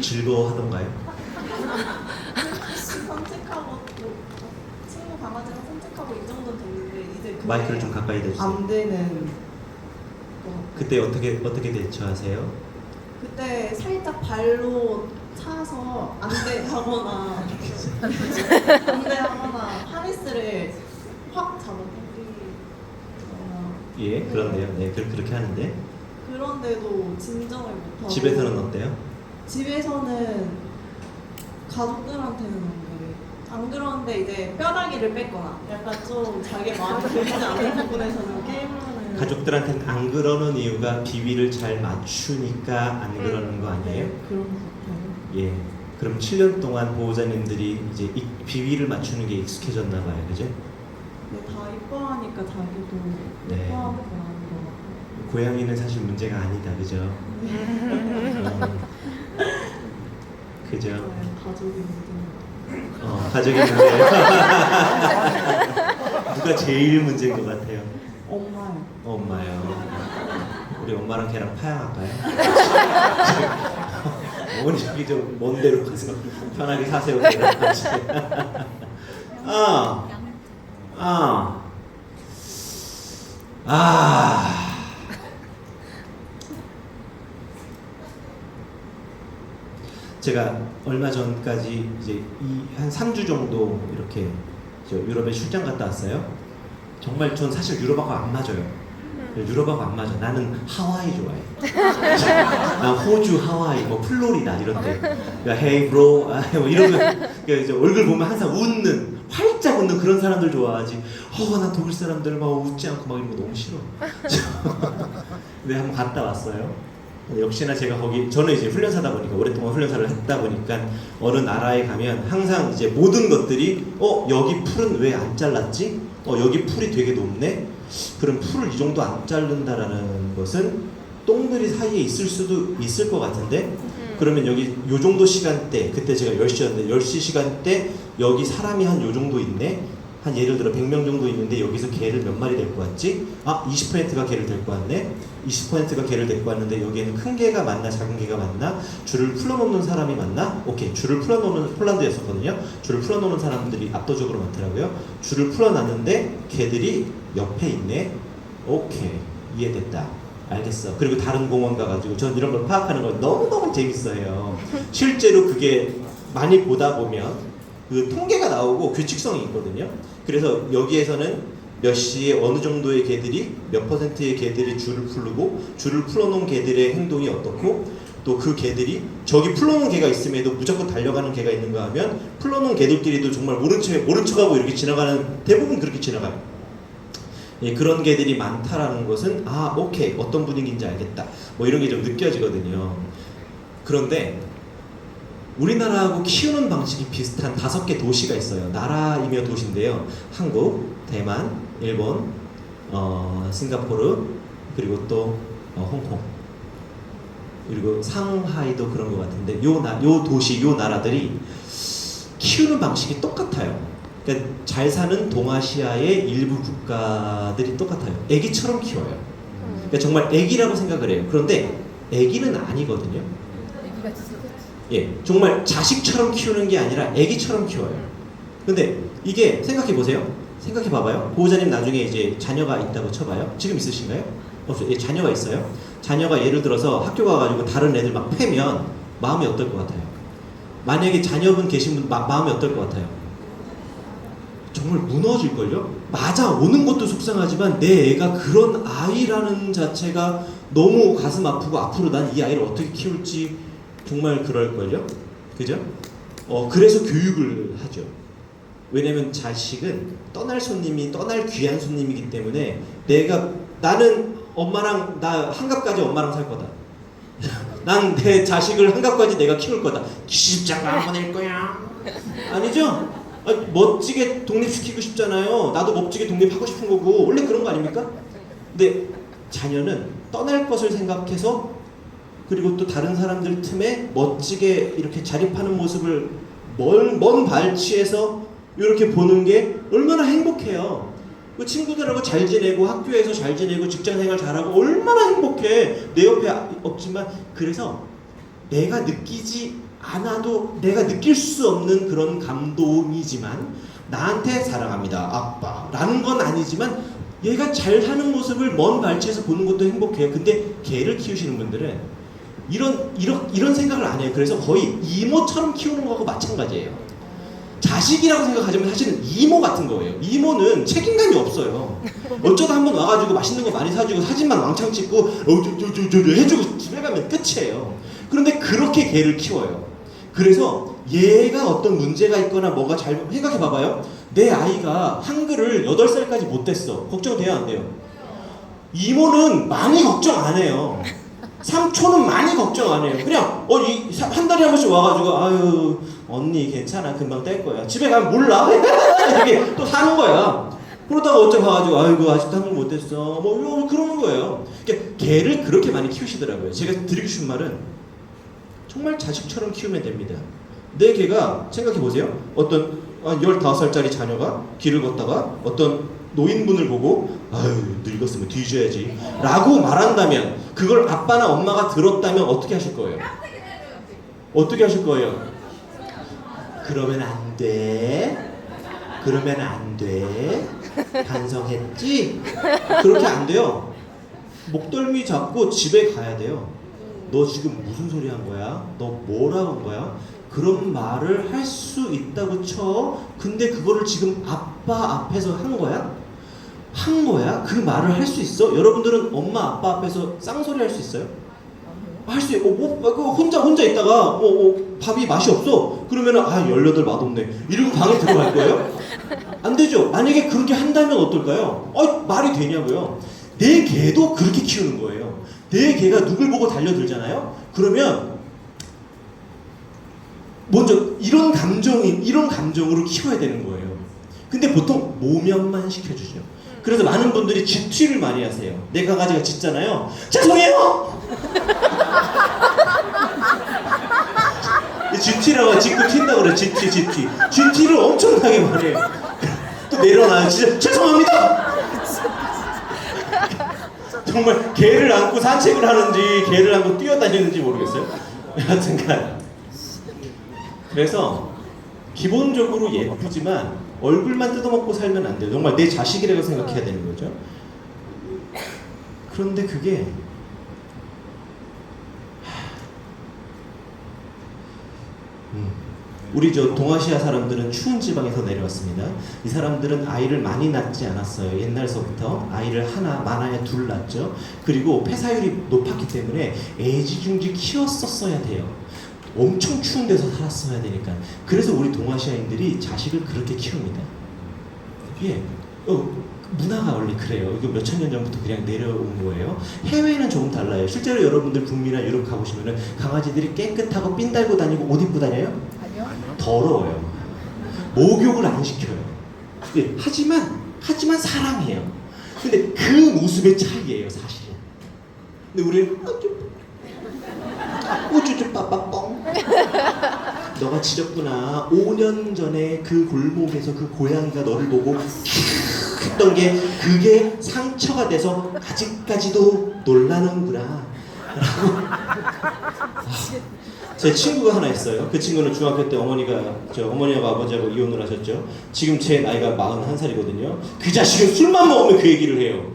즐거워하던가요? 산책하고 또 친구 강아지랑 산책하고 이 정도는 됐는데 이제 그게 마이크를 좀 가까이 대주세요. 안 되는 거. 그때 어떻게 대처하세요? 그때 살짝 발로 차서 안돼 하거나 안돼 하거나 하네스를 확 잡아당기거나. 예, 그런데요. 네, 그렇게 하는데. 그런데도 진정을 못하고. 집에서는 어때요? 집에서는 가족들한테는 안 그러는데 이제 뼈다귀를 뺐거나 약간 좀 자기 마음에 들지 않는 부분에서는 게임을. 가족들한테는 안 그러는 이유가 비위를 잘 맞추니까 안 그러는 거 아니에요? 네, 그런 것 같아요. 예. 그럼 7년 동안 보호자님들이 이제 이 비위를 맞추는 게 익숙해졌나 봐요. 그죠? 네, 다 이뻐하니까 자기도 네. 이뻐하고 그러는 것 같아요. 고양이는 사실 문제가 아니다. 그죠? 그죠? 네, 가족이 문제인 가족의 문제예요. 누가 제일 문제인 것 같아요? 엄마요. 엄마요. 우리 엄마랑 걔랑 파양할까요? 어머니 저기 좀 먼 데로 가서 편하게 사세요. 걔랑 같이. 제가 얼마 전까지 이제 한 3주 정도 이렇게 저 유럽에 출장 갔다 왔어요. 정말 전 사실 유럽하고 안 맞아요. 유럽하고 안 맞아. 나는 하와이 좋아해. 난 호주, 하와이, 뭐 플로리다 이런데. 그러니까 hey bro, 뭐 이러면 그러니까 이제 얼굴 보면 항상 웃는, 활짝 웃는 그런 사람들 좋아하지. 난 독일 사람들 막 웃지 않고 막 이런 거 너무 싫어. 근데 한번 갔다 왔어요. 역시나 제가 거기 저는 이제 훈련사다 보니까 오랫동안 훈련사를 했다 보니까 어느 나라에 가면 항상 이제 모든 것들이 여기 풀은 왜 안 잘랐지? 여기 풀이 되게 높네. 그럼 풀을 이 정도 안 자른다라는 것은 똥들이 사이에 있을 수도 있을 것 같은데 그러면 여기 요 정도 시간대 그때 제가 10시였는데 10시 시간대 여기 사람이 한 요 정도 있네. 한 예를 들어 100명 정도 있는데 여기서 개를 몇 마리 데리고 왔지? 20%가 개를 데리고 왔네? 20%가 개를 데리고 왔는데 여기에는 큰 개가 맞나 작은 개가 맞나? 줄을 풀어놓는 사람이 맞나? 오케이. 줄을 풀어놓는, 폴란드였었거든요. 줄을 풀어놓는 사람들이 압도적으로 많더라고요. 줄을 풀어놨는데 개들이 옆에 있네? 오케이. 이해됐다. 알겠어. 그리고 다른 공원 가가지고 전 이런 걸 파악하는 걸 너무너무 재밌어요. 실제로 그게 많이 보다 보면 그 통계가 나오고 규칙성이 있거든요. 그래서 여기에서는 몇 시에 어느 정도의 개들이 몇 퍼센트의 개들이 줄을 풀고 줄을 풀어놓은 개들의 행동이 어떻고 또 그 개들이 저기 풀어놓은 개가 있음에도 무조건 달려가는 개가 있는가 하면 풀어놓은 개들끼리도 정말 모른 척하고 이렇게 지나가는 대부분 그렇게 지나가요. 예, 그런 개들이 많다라는 것은 오케이 어떤 분위기인지 알겠다 뭐 이런 게 좀 느껴지거든요. 그런데 우리나라하고 키우는 방식이 비슷한 5개 도시가 있어요. 나라이며 도시인데요. 한국, 대만, 일본, 싱가포르, 그리고 또 홍콩, 그리고 상하이도 그런 것 같은데 요 도시, 요 나라들이 키우는 방식이 똑같아요. 그러니까 잘 사는 동아시아의 일부 국가들이 똑같아요. 애기처럼 키워요. 그러니까 정말 애기라고 생각을 해요. 그런데 애기는 아니거든요. 네가 진짜 예, 정말 자식처럼 키우는 게 아니라 애기처럼 키워요. 근데 이게 생각해 보세요. 생각해 봐봐요. 보호자님 나중에 이제 자녀가 있다고 쳐봐요. 지금 있으신가요? 없어요. 예, 자녀가 있어요. 자녀가 예를 들어서 학교 가가지고 다른 애들 막 패면 마음이 어떨 것 같아요? 만약에 자녀분 계신 분 마음이 어떨 것 같아요? 정말 무너질걸요? 맞아오는 것도 속상하지만 내 애가 그런 아이라는 자체가 너무 가슴 아프고 앞으로 난 이 아이를 어떻게 키울지 정말 그럴걸요? 그죠? 그래서 교육을 하죠. 왜냐면 자식은 떠날 손님이 떠날 귀한 손님이기 때문에 나는 엄마랑 나 한갑까지 엄마랑 살 거다. 난 내 자식을 한갑까지 내가 키울 거다. 기집자가 보낼 거야. 아니죠? 멋지게 독립시키고 싶잖아요. 나도 멋지게 독립하고 싶은 거고 원래 그런 거 아닙니까? 근데 자녀는 떠날 것을 생각해서 그리고 또 다른 사람들 틈에 멋지게 이렇게 자립하는 모습을 먼 발치에서 이렇게 보는 게 얼마나 행복해요. 그 친구들하고 잘 지내고 학교에서 잘 지내고 직장생활 잘하고 얼마나 행복해. 내 옆에 없지만 그래서 내가 느끼지 않아도 내가 느낄 수 없는 그런 감동이지만 나한테 사랑합니다 아빠 라는 건 아니지만 얘가 잘하는 모습을 먼 발치에서 보는 것도 행복해요. 근데 개를 키우시는 분들은 이런 생각을 안 해요. 그래서 거의 이모처럼 키우는 거하고 마찬가지예요. 자식이라고 생각하지만 사실은 이모 같은 거예요. 이모는 책임감이 없어요. 어쩌다 한번 와가지고 맛있는 거 많이 사주고 사진만 왕창 찍고 해주고 집에 가면 끝이에요. 그런데 그렇게 개를 키워요. 그래서 얘가 어떤 문제가 있거나 뭐가 잘못 생각해 봐봐요. 내 아이가 한글을 8살까지 못했어. 걱정돼요 안 돼요? 이모는 많이 걱정 안 해요. 삼촌은 많이 걱정 안 해요. 그냥 한 달에 한 번씩 와가지고 아유 언니 괜찮아 금방 뗄 거야. 집에 가면 몰라 이렇게 또 사는 거야. 그러다가 어째 봐가지고 아이고 아직도 한글 못했어 뭐 그러는 거예요. 그러니까 개를 그렇게 많이 키우시더라고요. 제가 드리고 싶은 말은 정말 자식처럼 키우면 됩니다. 내 개가 생각해 보세요. 어떤 15살짜리 자녀가 길을 걷다가 어떤 노인분을 보고 아유 늙었으면 뒤져야지 라고 말한다면 그걸 아빠나 엄마가 들었다면 어떻게 하실 거예요? 어떻게 하실 거예요? 그러면 안 돼. 그러면 안 돼. 반성했지? 그렇게 안 돼요. 목덜미 잡고 집에 가야 돼요. 너 지금 무슨 소리 한 거야? 너 뭐라고 한 거야? 그런 말을 할 수 있다고 쳐. 근데 그거를 지금 아빠 앞에서 한 거야? 한 거야? 그 말을 할 수 있어? 여러분들은 엄마 아빠 앞에서 쌍소리 할 수 있어요? 할 수 있고 혼자 있다가 밥이 맛이 없어. 그러면은 18 맛없네 이러고 방에 들어갈 거예요? 안 되죠. 만약에 그렇게 한다면 어떨까요? 말이 되냐고요. 내 개도 그렇게 키우는 거예요. 내 개가 누굴 보고 달려들잖아요. 그러면 먼저 이런 감정으로 키워야 되는 거예요. 근데 보통 모면만 시켜주죠. 그래서 많은 분들이 쥐튀를 많이 하세요. 내 강아지가 짖잖아요. 죄송해요. 쥐튀라고 짖고 튄다고 그래. 쥐튀를 엄청나게 많이 해요. 또 내려놔요. 진짜 죄송합니다. 정말 개를 안고 산책을 하는지 개를 안고 뛰어다니는지 모르겠어요. 여하튼간 그래서 기본적으로 예쁘지만 얼굴만 뜯어먹고 살면 안 돼요. 정말 내 자식이라고 생각해야 되는 거죠. 그런데 그게 우리 동아시아 사람들은 추운 지방에서 내려왔습니다. 이 사람들은 아이를 많이 낳지 않았어요. 옛날서부터 아이를 하나 많아야 둘 낳죠. 그리고 폐사율이 높았기 때문에 애지중지 키웠었어야 돼요. 엄청 추운 데서 살았어야 되니까. 그래서 우리 동아시아인들이 자식을 그렇게 키웁니다. 예, 문화가 원래 그래요. 이거 몇천 년 전부터 그냥 내려온 거예요. 해외는 조금 달라요. 실제로 여러분들 북미나 유럽 가보시면은 강아지들이 깨끗하고 핀 달고 다니고 옷 입고 다녀요? 아니요. 더러워요. 목욕을 안 시켜요. 예, 하지만 사랑해요. 근데 그 모습의 차이예요, 사실은. 근데 우리는 우쭈쭈 빠빠뻥. 너가 짖었구나. 5년 전에 그 골목에서 그 고양이가 너를 보고 했던 게 그게 상처가 돼서 아직까지도 놀라는구나. 라고 제 친구가 하나 있어요. 그 친구는 중학교 때 어머니하고 아버지하고 이혼을 하셨죠. 지금 제 나이가 41살이거든요. 그 자식은 술만 먹으면 그 얘기를 해요.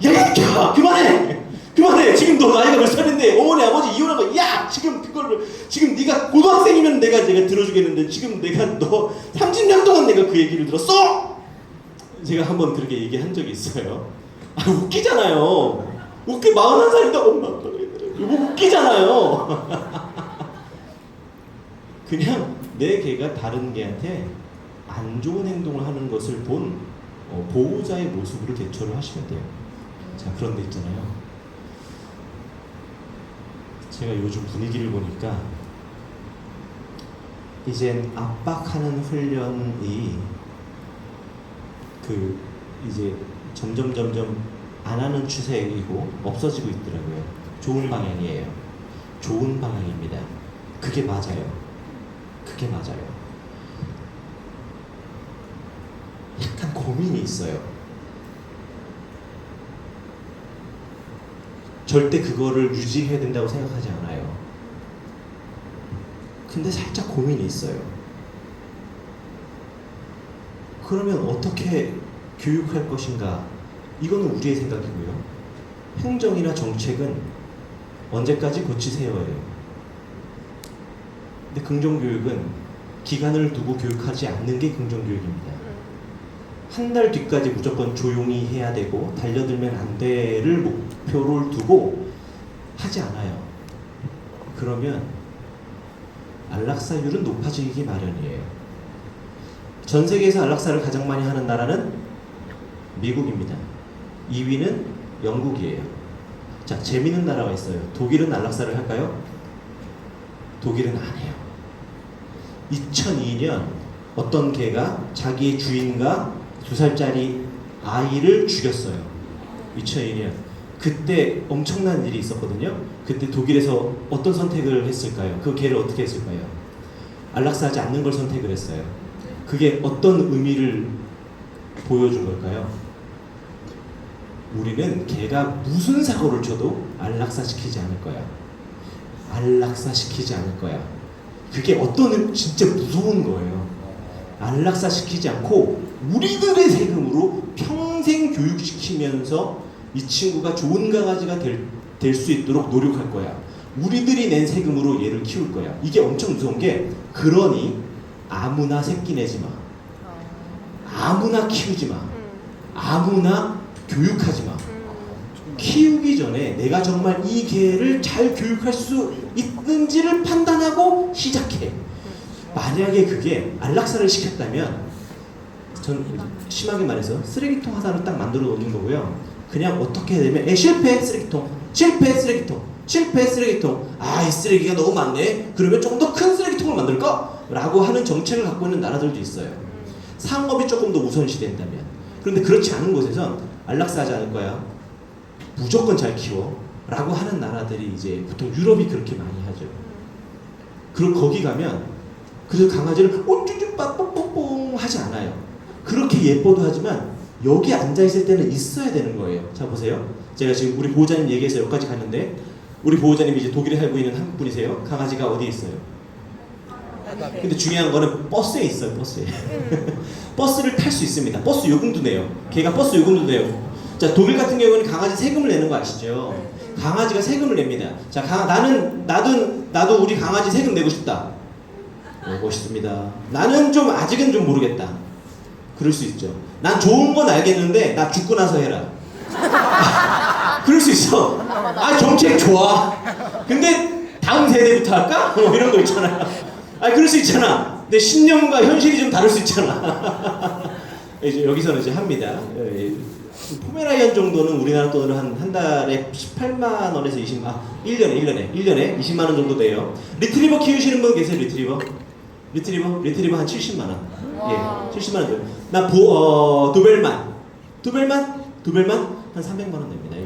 야, 그만해. 지금 너 나이가 몇 살인데 어머니 아버지 이혼하면 야 지금 그거를 지금 네가 고등학생이면 내가 들어주겠는데 지금 내가 너 30년 동안 내가 그 얘기를 들었어. 제가 한번 그렇게 얘기한 적이 있어요. 아 웃기잖아요. 41살인데 엄마 아빠가 이거 웃기잖아요. 그냥 내 개가 다른 개한테 안 좋은 행동을 하는 것을 본 보호자의 모습으로 대처를 하시면 돼요. 자, 그런데 있잖아요. 제가 요즘 분위기를 보니까 이젠 압박하는 훈련이 이제 점점 안 하는 추세이고 없어지고 있더라고요. 좋은 방향이에요. 좋은 방향입니다. 그게 맞아요. 약간 고민이 있어요. 절대 그거를 유지해야 된다고 생각하지 않아요. 근데 살짝 고민이 있어요. 그러면 어떻게 교육할 것인가? 이거는 우리의 생각이고요. 행정이나 정책은 언제까지 고치세요예요. 근데 긍정교육은 기간을 두고 교육하지 않는 게 긍정교육입니다. 한 달 뒤까지 무조건 조용히 해야 되고 달려들면 안 돼를 목표를 두고 하지 않아요. 그러면 안락사율은 높아지기 마련이에요. 전 세계에서 안락사를 가장 많이 하는 나라는 미국입니다. 2위는 영국이에요. 자, 재미있는 나라가 있어요. 독일은 안락사를 할까요? 독일은 안 해요. 2002년 어떤 개가 자기의 주인과 2살짜리 아이를 죽였어요. 2002년. 그때 엄청난 일이 있었거든요. 그때 독일에서 어떤 선택을 했을까요? 그 개를 어떻게 했을까요? 안락사하지 않는 걸 선택을 했어요. 그게 어떤 의미를 보여준 걸까요? 우리는 개가 무슨 사고를 쳐도 안락사시키지 않을 거야. 안락사시키지 않을 거야. 그게 어떤 진짜 무서운 거예요. 안락사시키지 않고 우리들의 세금으로 평생 교육시키면서 이 친구가 좋은 강아지가 될 수 있도록 노력할 거야. 우리들이 낸 세금으로 얘를 키울 거야. 이게 엄청 무서운 게, 그러니 아무나 새끼 내지 마. 아무나 키우지 마. 아무나 교육하지 마. 키우기 전에 내가 정말 이 개를 잘 교육할 수 있는지를 판단하고 시작해. 만약에 그게 안락사를 시켰다면, 전 심하게 말해서 쓰레기통 하나를 딱 만들어 놓는 거고요. 그냥 어떻게 해야 되면 실패 쓰레기통, 실패 쓰레기통, 실패 쓰레기통. 아, 이 쓰레기가 너무 많네. 그러면 조금 더 큰 쓰레기통을 만들까? 라고 하는 정책을 갖고 있는 나라들도 있어요. 상업이 조금 더 우선시된다면. 그런데 그렇지 않은 곳에선 안락사하지 않을 거야. 무조건 잘 키워. 라고 하는 나라들이 이제 보통 유럽이 그렇게 많이 하죠. 그리고 거기 가면 그래서 강아지를 쭈쭈 빠뽀뽀뽕 하지 않아요. 그렇게 예뻐도 하지만 여기 앉아있을 때는 있어야 되는 거예요. 자, 보세요. 제가 지금 우리 보호자님 얘기해서 여기까지 갔는데, 우리 보호자님이 이제 독일에 살고 있는 한국 분이세요. 강아지가 어디에 있어요? 근데 중요한 거는 버스에 있어요. 버스에. 버스를 탈 수 있습니다. 버스 요금도 내요. 걔가 버스 요금도 내요. 자, 독일 같은 경우는 강아지 세금을 내는 거 아시죠? 강아지가 세금을 냅니다. 자, 나도 우리 강아지 세금 내고 싶다. 내고 싶습니다. 나는 좀 아직은 좀 모르겠다. 그럴 수 있죠. 난 좋은 건 알겠는데 나 죽고 나서 해라. 그럴 수 있어. 아, 정책 좋아. 근데 다음 세대부터 할까? 뭐 이런 거 있잖아. 아, 그럴 수 있잖아. 근데 신념과 현실이 좀 다를 수 있잖아. 이제 여기서는 이제 합니다. 포메라이언 정도는 우리나라 돈으로 한 달에 18만 원에서 1년에 20만 원 정도 돼요. 리트리버 키우시는 분 계세요? 리트리버 한 70만 원. 예, 70만 원 줘요. 나 도벨만 한 300만 원 냅니다.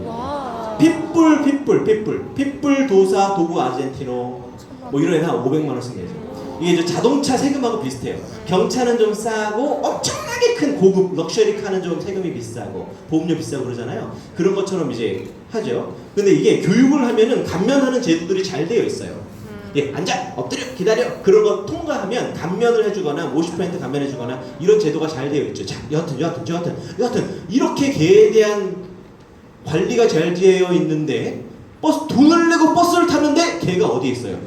핏불, 도사, 도구, 아르헨티노 뭐 이런 애는 한 500만 원씩 내죠. 이게 이제 자동차 세금하고 비슷해요. 경차는 좀 싸고 엄청나게 큰 고급 럭셔리 카는 좀 세금이 비싸고 보험료 비싸고 그러잖아요. 그런 것처럼 이제 하죠. 근데 이게 교육을 하면은 감면하는 제도들이 잘 되어 있어요. 예, 앉아, 엎드려, 기다려 그런 거 통과하면 감면을 해주거나 50% 감면해주거나 이런 제도가 잘 되어 있죠. 자, 여하튼 이렇게 개에 대한 관리가 잘 되어 있는데 돈을 내고 버스를 탔는데 개가 어디 있어요?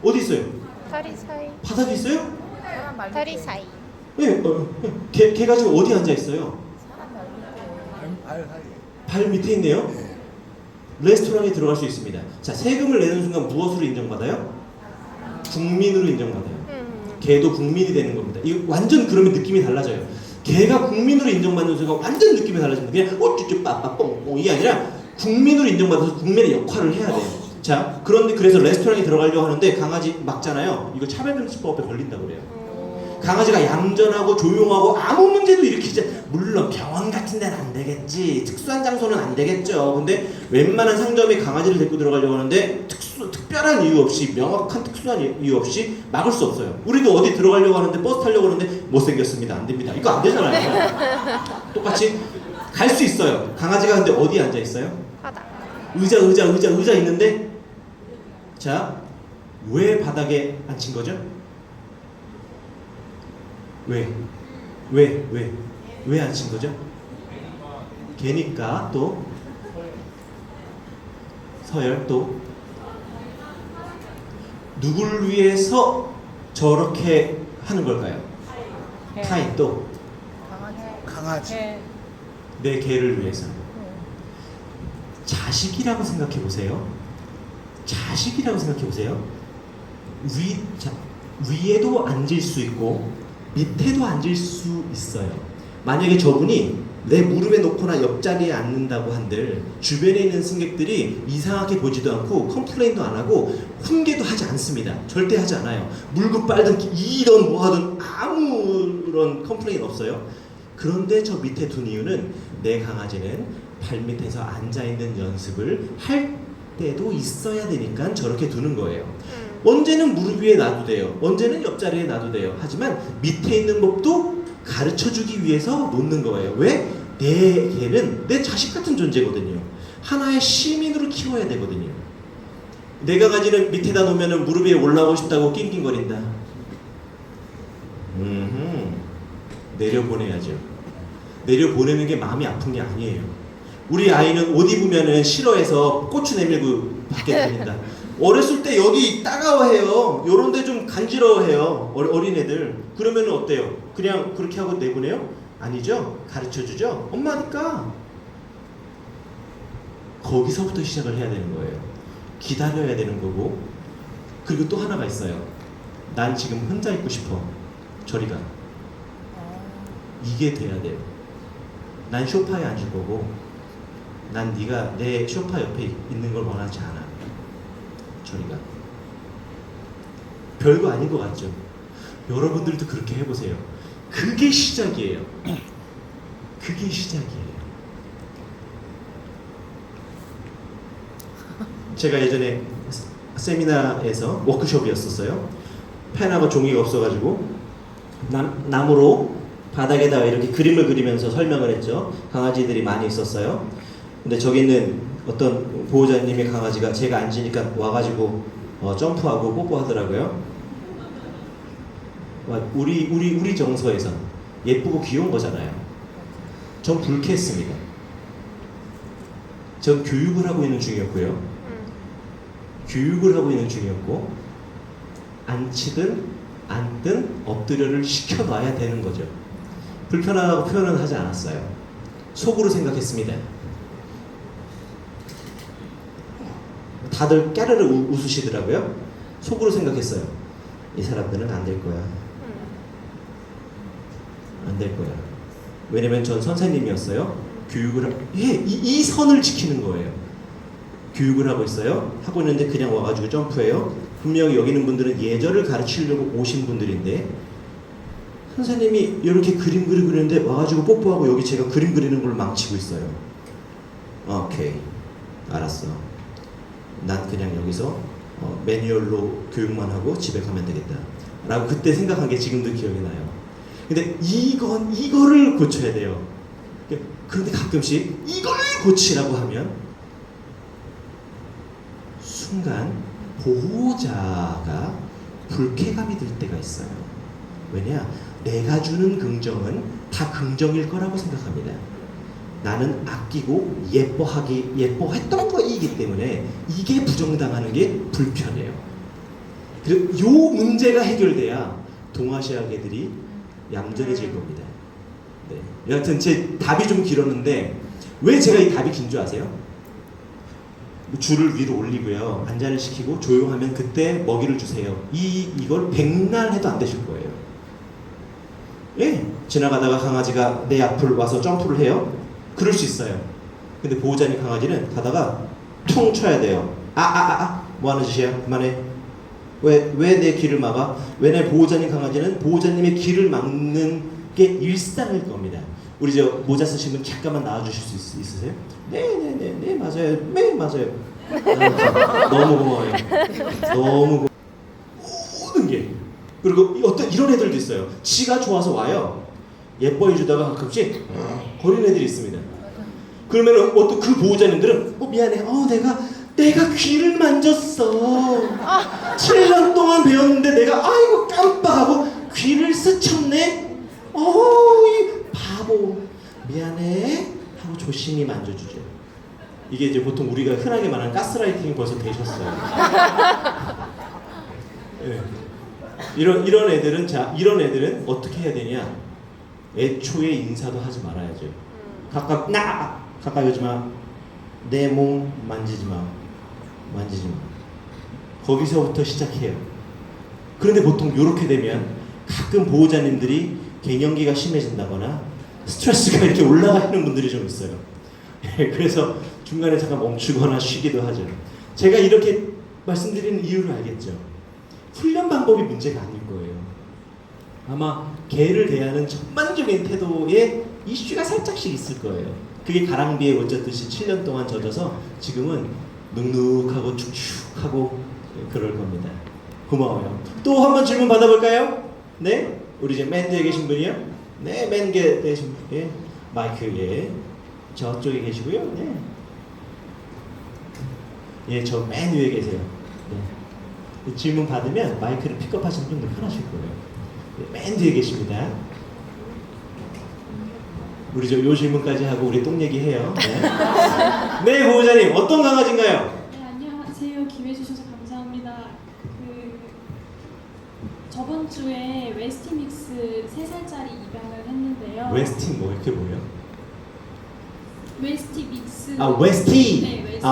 어디 있어요? 다리 사이. 바닥에 있어요? 사람 말고. 다리 사이. 예, 개가 지금 어디 앉아 있어요? 사람 말고. 발 사이에. 발 밑에 있네요. 네. 레스토랑에 들어갈 수 있습니다. 자, 세금을 내는 순간 무엇으로 인정받아요? 국민으로 인정받아요. 개도 국민이 되는 겁니다. 이거 완전 그러면 느낌이 달라져요. 개가 국민으로 인정받는 순간 완전 느낌이 달라집니다. 그냥 어쭈쭈 빠빠 뽕뽕 이게 아니라 국민으로 인정받아서 국민의 역할을 해야 돼요. 자, 그런데 그래서 레스토랑에 들어가려고 하는데 강아지 막잖아요. 이거 차별금지법에 걸린다고 그래요. 강아지가 얌전하고 조용하고 아무 문제도 일으키지. 물론 병원 같은 데는 안 되겠지. 특수한 장소는 안 되겠죠. 근데 웬만한 상점에 강아지를 데리고 들어가려고 하는데 특별한 이유 없이 명확한 특수한 이유 없이 막을 수 없어요. 우리도 어디 들어가려고 하는데 버스 타려고 하는데 못생겼습니다. 안 됩니다. 이거 안 되잖아요. 똑같이 갈 수 있어요. 강아지가 근데 어디에 앉아 있어요? 바닥. 의자 있는데 자, 왜 바닥에 앉힌 거죠? 왜 앉힌 거죠? 개니까. 또 서열. 또 누굴 위해서 저렇게 하는 걸까요? 타인. 또 강아지. 내 개를 위해서. 자식이라고 생각해 보세요. 자식이라고 생각해 보세요. 위에도 앉을 수 있고 밑에도 앉을 수 있어요. 만약에 저분이 내 무릎에 놓거나 옆자리에 앉는다고 한들 주변에 있는 승객들이 이상하게 보지도 않고 컴플레인도 안 하고 훈계도 하지 않습니다. 절대 하지 않아요. 물고 빨든 이런 뭐 하든 아무런 컴플레인 없어요. 그런데 저 밑에 둔 이유는 내 강아지는 발밑에서 앉아있는 연습을 할 때도 있어야 되니까 저렇게 두는 거예요. 언제는 무릎 위에 놔도 돼요. 언제는 옆자리에 놔도 돼요. 하지만 밑에 있는 법도 가르쳐주기 위해서 놓는 거예요. 왜? 내 개는 내 자식 같은 존재거든요. 하나의 시민으로 키워야 되거든요. 내 강아지는 밑에다 놓으면 무릎 위에 올라오고 싶다고 낑낑거린다. 내려보내야죠. 내려보내는 게 마음이 아픈 게 아니에요. 우리 아이는 옷 입으면 싫어해서 고추 내밀고 밖에 다닌다. 어렸을 때 여기 따가워해요. 요런 데 좀 간지러워해요. 어린애들. 그러면 어때요? 그냥 그렇게 하고 내보내요? 아니죠. 가르쳐주죠. 엄마니까. 거기서부터 시작을 해야 되는 거예요. 기다려야 되는 거고. 그리고 또 하나가 있어요. 난 지금 혼자 있고 싶어. 저리 가. 이게 돼야 돼요. 난 소파에 앉을 거고 난 네가 내 소파 옆에 있는 걸 원하지 않아. 저리가. 별거 아닌 것 같죠? 여러분들도 그렇게 해보세요. 그게 시작이에요. 그게 시작이에요. 제가 예전에 세미나에서 워크숍이었었어요. 펜하고 종이가 없어가지고 나무로 바닥에다가 이렇게 그림을 그리면서 설명을 했죠. 강아지들이 많이 있었어요. 근데 저기 있는 어떤 보호자님의 강아지가 제가 앉으니까 와가지고 점프하고 뽀뽀하더라고요. 우리 정서에서 예쁘고 귀여운 거잖아요. 전 불쾌했습니다. 전 교육을 하고 있는 중이었고요. 교육을 하고 있는 중이었고 앉히든 앉든 엎드려를 시켜놔야 되는 거죠. 불편하다고 표현은 하지 않았어요. 속으로 생각했습니다. 다들 깨르르 웃으시더라고요. 속으로 생각했어요. 이 사람들은 안 될 거야. 안 될 거야. 왜냐면 전 선생님이었어요. 교육을 이 선을 지키는 거예요. 교육을 하고 있어요. 하고 있는데 그냥 와가지고 점프해요. 분명히 여기 있는 분들은 예절을 가르치려고 오신 분들인데 선생님이 이렇게 그림 그리는데 와가지고 뽀뽀하고 여기 제가 그림 그리는 걸 망치고 있어요. 오케이, 알았어. 난 그냥 여기서 매뉴얼로 교육만 하고 집에 가면 되겠다 라고 그때 생각한 게 지금도 기억이 나요. 근데 이거를 고쳐야 돼요. 그런데 가끔씩 이걸 고치라고 하면 순간 보호자가 불쾌감이 들 때가 있어요. 왜냐? 내가 주는 긍정은 다 긍정일 거라고 생각합니다. 나는 아끼고 예뻐했던 거이기 때문에 이게 부정당하는 게 불편해요. 그리고 요 문제가 해결돼야 동아시아계들이 얌전해질 겁니다. 네. 여하튼 제 답이 좀 길었는데 왜 제가 이 답이 긴 줄 아세요? 줄을 위로 올리고요. 안전을 시키고 조용하면 그때 먹이를 주세요. 이걸 백날 해도 안 되실 거예요. 예, 지나가다가 강아지가 내 앞을 와서 점프를 해요. 그럴 수 있어요. 근데 보호자님 강아지는 가다가 퉁 쳐야 돼요. 뭐 하는 짓이야? 그만해. 왜 내 길을 막아? 왜 내 보호자님 강아지는 보호자님의 길을 막는 게 일상일 겁니다. 우리 저 모자 쓰신 분 잠깐만 나와주실 수 있으세요? 네 맞아요. 네 맞아요. 너무 고마워요. 너무 모든 게. 그리고 어떤 이런 애들도 있어요. 지가 좋아서 와요. 예뻐해 주다가 가끔씩 거리는 애들이 있습니다. 그러면 어떤 그 보호자님들은 미안해. 내가 귀를 만졌어. 7년 동안 배웠는데 내가 아이고 깜빡하고 귀를 스쳤네. 이 바보. 미안해 하고 조심히 만져주죠. 이게 이제 보통 우리가 흔하게 말하는 가스라이팅이 벌써 되셨어요. 네. 이런 애들은 어떻게 해야 되냐? 애초에 인사도 하지 말아야죠. 가까이 오지 마. 내 몸 만지지 마. 거기서부터 시작해요. 그런데 보통 이렇게 되면 가끔 보호자님들이 갱년기가 심해진다거나 스트레스가 이렇게 올라가는 분들이 좀 있어요. 그래서 중간에 잠깐 멈추거나 쉬기도 하죠. 제가 이렇게 말씀드리는 이유를 알겠죠? 훈련 방법이 문제가 아닐 거예요. 아마 개를 대하는 전반적인 태도에 이슈가 살짝씩 있을 거예요. 그게 가랑비에 옷 젖듯이 7년 동안 젖어서 지금은 눅눅하고 축축하고 그럴 겁니다. 고마워요. 또 한 번 질문 받아볼까요? 네? 우리 이제 맨 뒤에 계신 분이요? 네, 맨 뒤에 계신 분. 예. 마이크, 예. 저쪽에 계시고요. 네. 예, 저 맨 위에 계세요. 네. 질문 받으면 마이크를 픽업하시는 분들 편하실 거예요. 네, 맨 뒤에 계십니다. 우리 요 질문까지 하고 우리 똥 얘기해요. 네. 네, 보호자님 어떤 강아지인가요? 네, 안녕하세요. 기회 주셔서 감사합니다. 저번 주에 웨스티믹스 3살짜리 입양을 했는데요. 웨스팅 뭐 이렇게 뭐예요? 웨스티믹스. 웨스티. 네, 웨스티.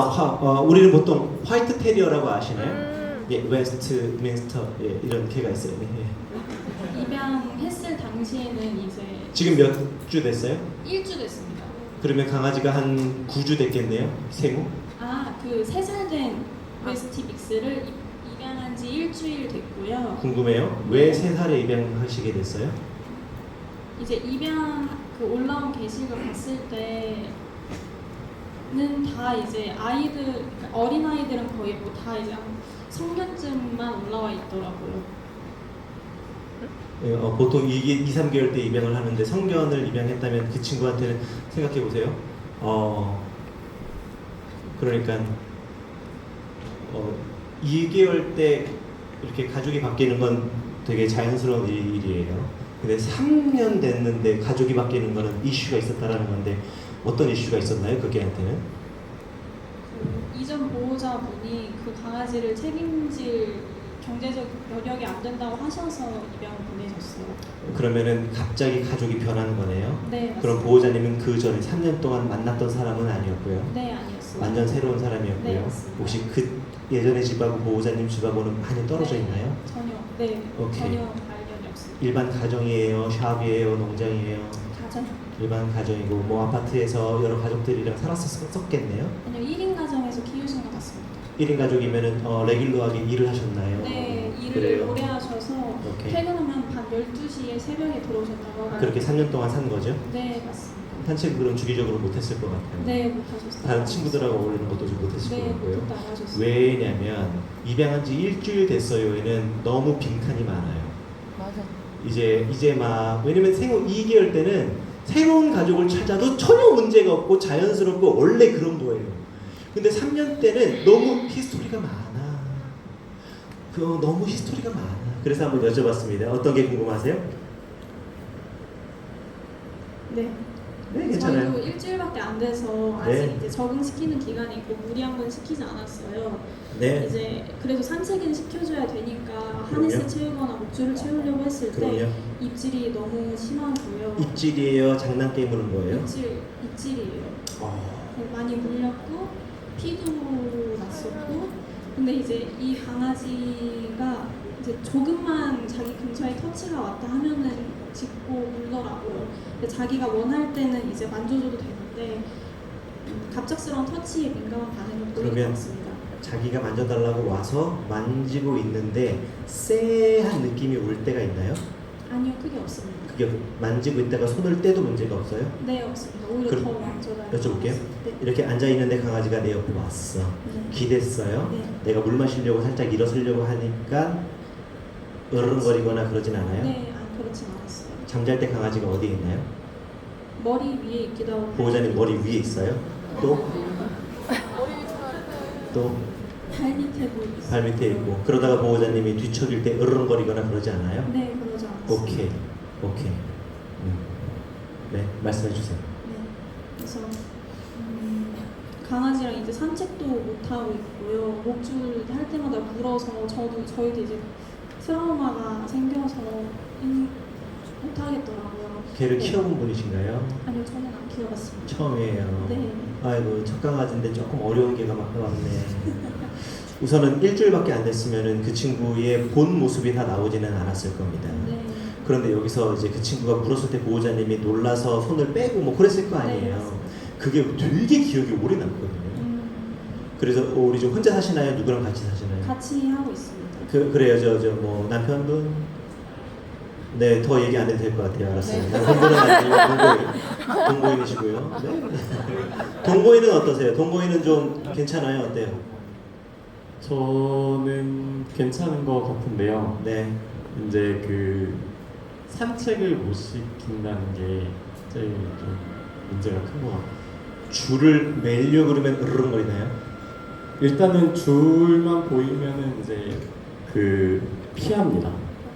우리는 보통 화이트 테리어라고 아시나요? 예, 웨스트민스터 예, 이런 개가 있어요. 예. 입양했을 당시에는 이제 지금 몇 주 됐어요? 1주 됐습니다. 그러면 강아지가 한 9주 됐겠네요? 생후? 3살 된 웨스티믹스를 입양한 지 일주일 됐고요. 궁금해요. 왜 3살에 입양하시게 됐어요? 이제 입양 올라온 게시글 봤을 때는 다 이제 어린 아이들은 거의 뭐 다 이제 성견쯤만 올라와 있더라고요. 예, 보통 이게 2-3개월 때 입양을 하는데 성견을 입양했다면 그 친구한테는 생각해 보세요. 그러니까 2개월 때 이렇게 가족이 바뀌는 건 되게 자연스러운 일이에요. 근데 3년 됐는데 가족이 바뀌는 거는 이슈가 있었다라는 건데 어떤 이슈가 있었나요? 그 개한테는? 이전 보호자분이 그 강아지를 책임질 경제적 여력이 안 된다고 하셔서 입양을 보내셨어요. 그러면은 갑자기 가족이 변하는 거네요? 네, 맞습니다. 그럼 보호자님은 그 전에 3년 동안 만났던 사람은 아니었고요? 네, 아니었어요. 완전 새로운 사람이었고요? 네, 맞습니다. 혹시 그 예전의 집하고 보호자님 집하고는 많이 떨어져 있나요? 전혀 오케이. 전혀 관련이 없습니다. 일반 가정이에요? 샵이에요? 농장이에요? 가정. 일반 가정이고 뭐 아파트에서 여러 가족들이랑 살았었겠네요? 아니요, 1인 가정에서 키우신 것 같습니다. 1인 가족이면은 레귤러하게 일을 하셨나요? 네, 일을 그래요? 오래 하셔서 오케이. 퇴근하면 밤 12시에 새벽에 들어오셨다고 하고. 그렇게 3년 동안 산 거죠? 네, 맞습니다. 산책을 그럼 주기적으로 못했을 것 같아요. 네, 못하셨어요. 다른 친구들하고 어울리는 것도 좀 못했을 것 네, 같고요. 못했다 안 하셨어요. 왜냐면 입양한 지 일주일 됐어요에는 너무 빈칸이 많아요. 맞아. 이제 막 왜냐면 생후 2개월 때는 새로운 가족을 찾아도 전혀 문제가 없고 자연스럽고 원래 그런 거예요. 근데 3년 때는 너무 히스토리가 많아. 너무 히스토리가 많아. 그래서 한번 여쭤봤습니다. 어떤 게 궁금하세요? 네. 네, 괜찮아요. 저희도 일주일밖에 안 돼서 아직 네. 이제 적응시키는 기간이 있고 무리한 건 시키지 않았어요. 네, 이제 그래도 산책은 시켜줘야 되니까 그럼요. 하네스 채우거나 목줄을 채우려고 했을 때 그럼요. 입질이 너무 심하고요. 입질이에요? 장난게임 하는 거예요? 입질이에요. 어, 많이 물렸고 피도 났었고 근데 이제 이 강아지가 이제 조금만 자기 근처에 터치가 왔다 하면은 짖고 울더라고요. 근데 자기가 원할 때는 이제 만져줘도 되는데 갑작스러운 터치에 민감한 반응을 보이는 것 그러면 같습니다. 자기가 만져달라고 와서 만지고 있는데 쎄한 느낌이 올 때가 있나요? 아니요, 크게 없습니다. 그게 만지고 있다가 손을 떼도 문제가 없어요? 네, 없습니다. 오히려 그럼 더 만져달라고. 여쭤볼게요. 네. 이렇게 앉아있는데 강아지가 내 옆에 왔어. 네. 기댔어요. 네. 내가 물 마시려고 살짝 일어서려고 하니까 으르렁거리거나 그러진 않아요? 네, 그렇진 않았어요. 잠잘 때 강아지가 어디에 있나요? 머리 위에 있기도 하고. 보호자님 머리 위에 있어요? 또? 또? 발 밑에 있어요. 발 밑에 있고 그러다가 보호자님이 뒤척일 때 으르렁거리거나 그러지 않아요? 네, 그러지 않았어요. 오케이. 네, 말씀해 주세요. 네, 그래서 강아지랑 이제 산책도 못 하고 있고요. 목줄 할 때마다 물어서 저희도 이제 트라우마가 생겨서 못 하겠더라고요. 개를 네. 키워본 분이신가요? 아니요, 저는 안 키워봤습니다. 처음이에요. 네. 아이고 첫 강아지인데 조금 어려운 개가 막 왔네. 우선은 일주일밖에 안 됐으면은 그 친구의 본 모습이 다 나오지는 않았을 겁니다. 네. 그런데 여기서 이제 그 친구가 물었을 때 보호자님이 놀라서 손을 빼고 뭐 그랬을 거 네, 아니에요. 맞습니다. 그게 되게 기억이 오래 남거든요. 그래서 우리 좀 혼자 사시나요? 누구랑 같이 사시나요? 같이 하고 있습니다. 그래요. 저 뭐 남편분? 네, 더 얘기 안 해도 될 것 같아요. 알았어요. 네. 남편분은 아니고 동거인이시고요. 네. 동거인은 어떠세요? 동거인은 좀 괜찮아요? 어때요? 저는 괜찮은 것 같은데요. 네. 이제 그 산책을 못 시킨다는 게 제일 좀 문제가 큰 것 같아요. 줄을 매려 그러면 으르렁거리나요? 일단은 줄만 보이면은 이제 그 피합니다.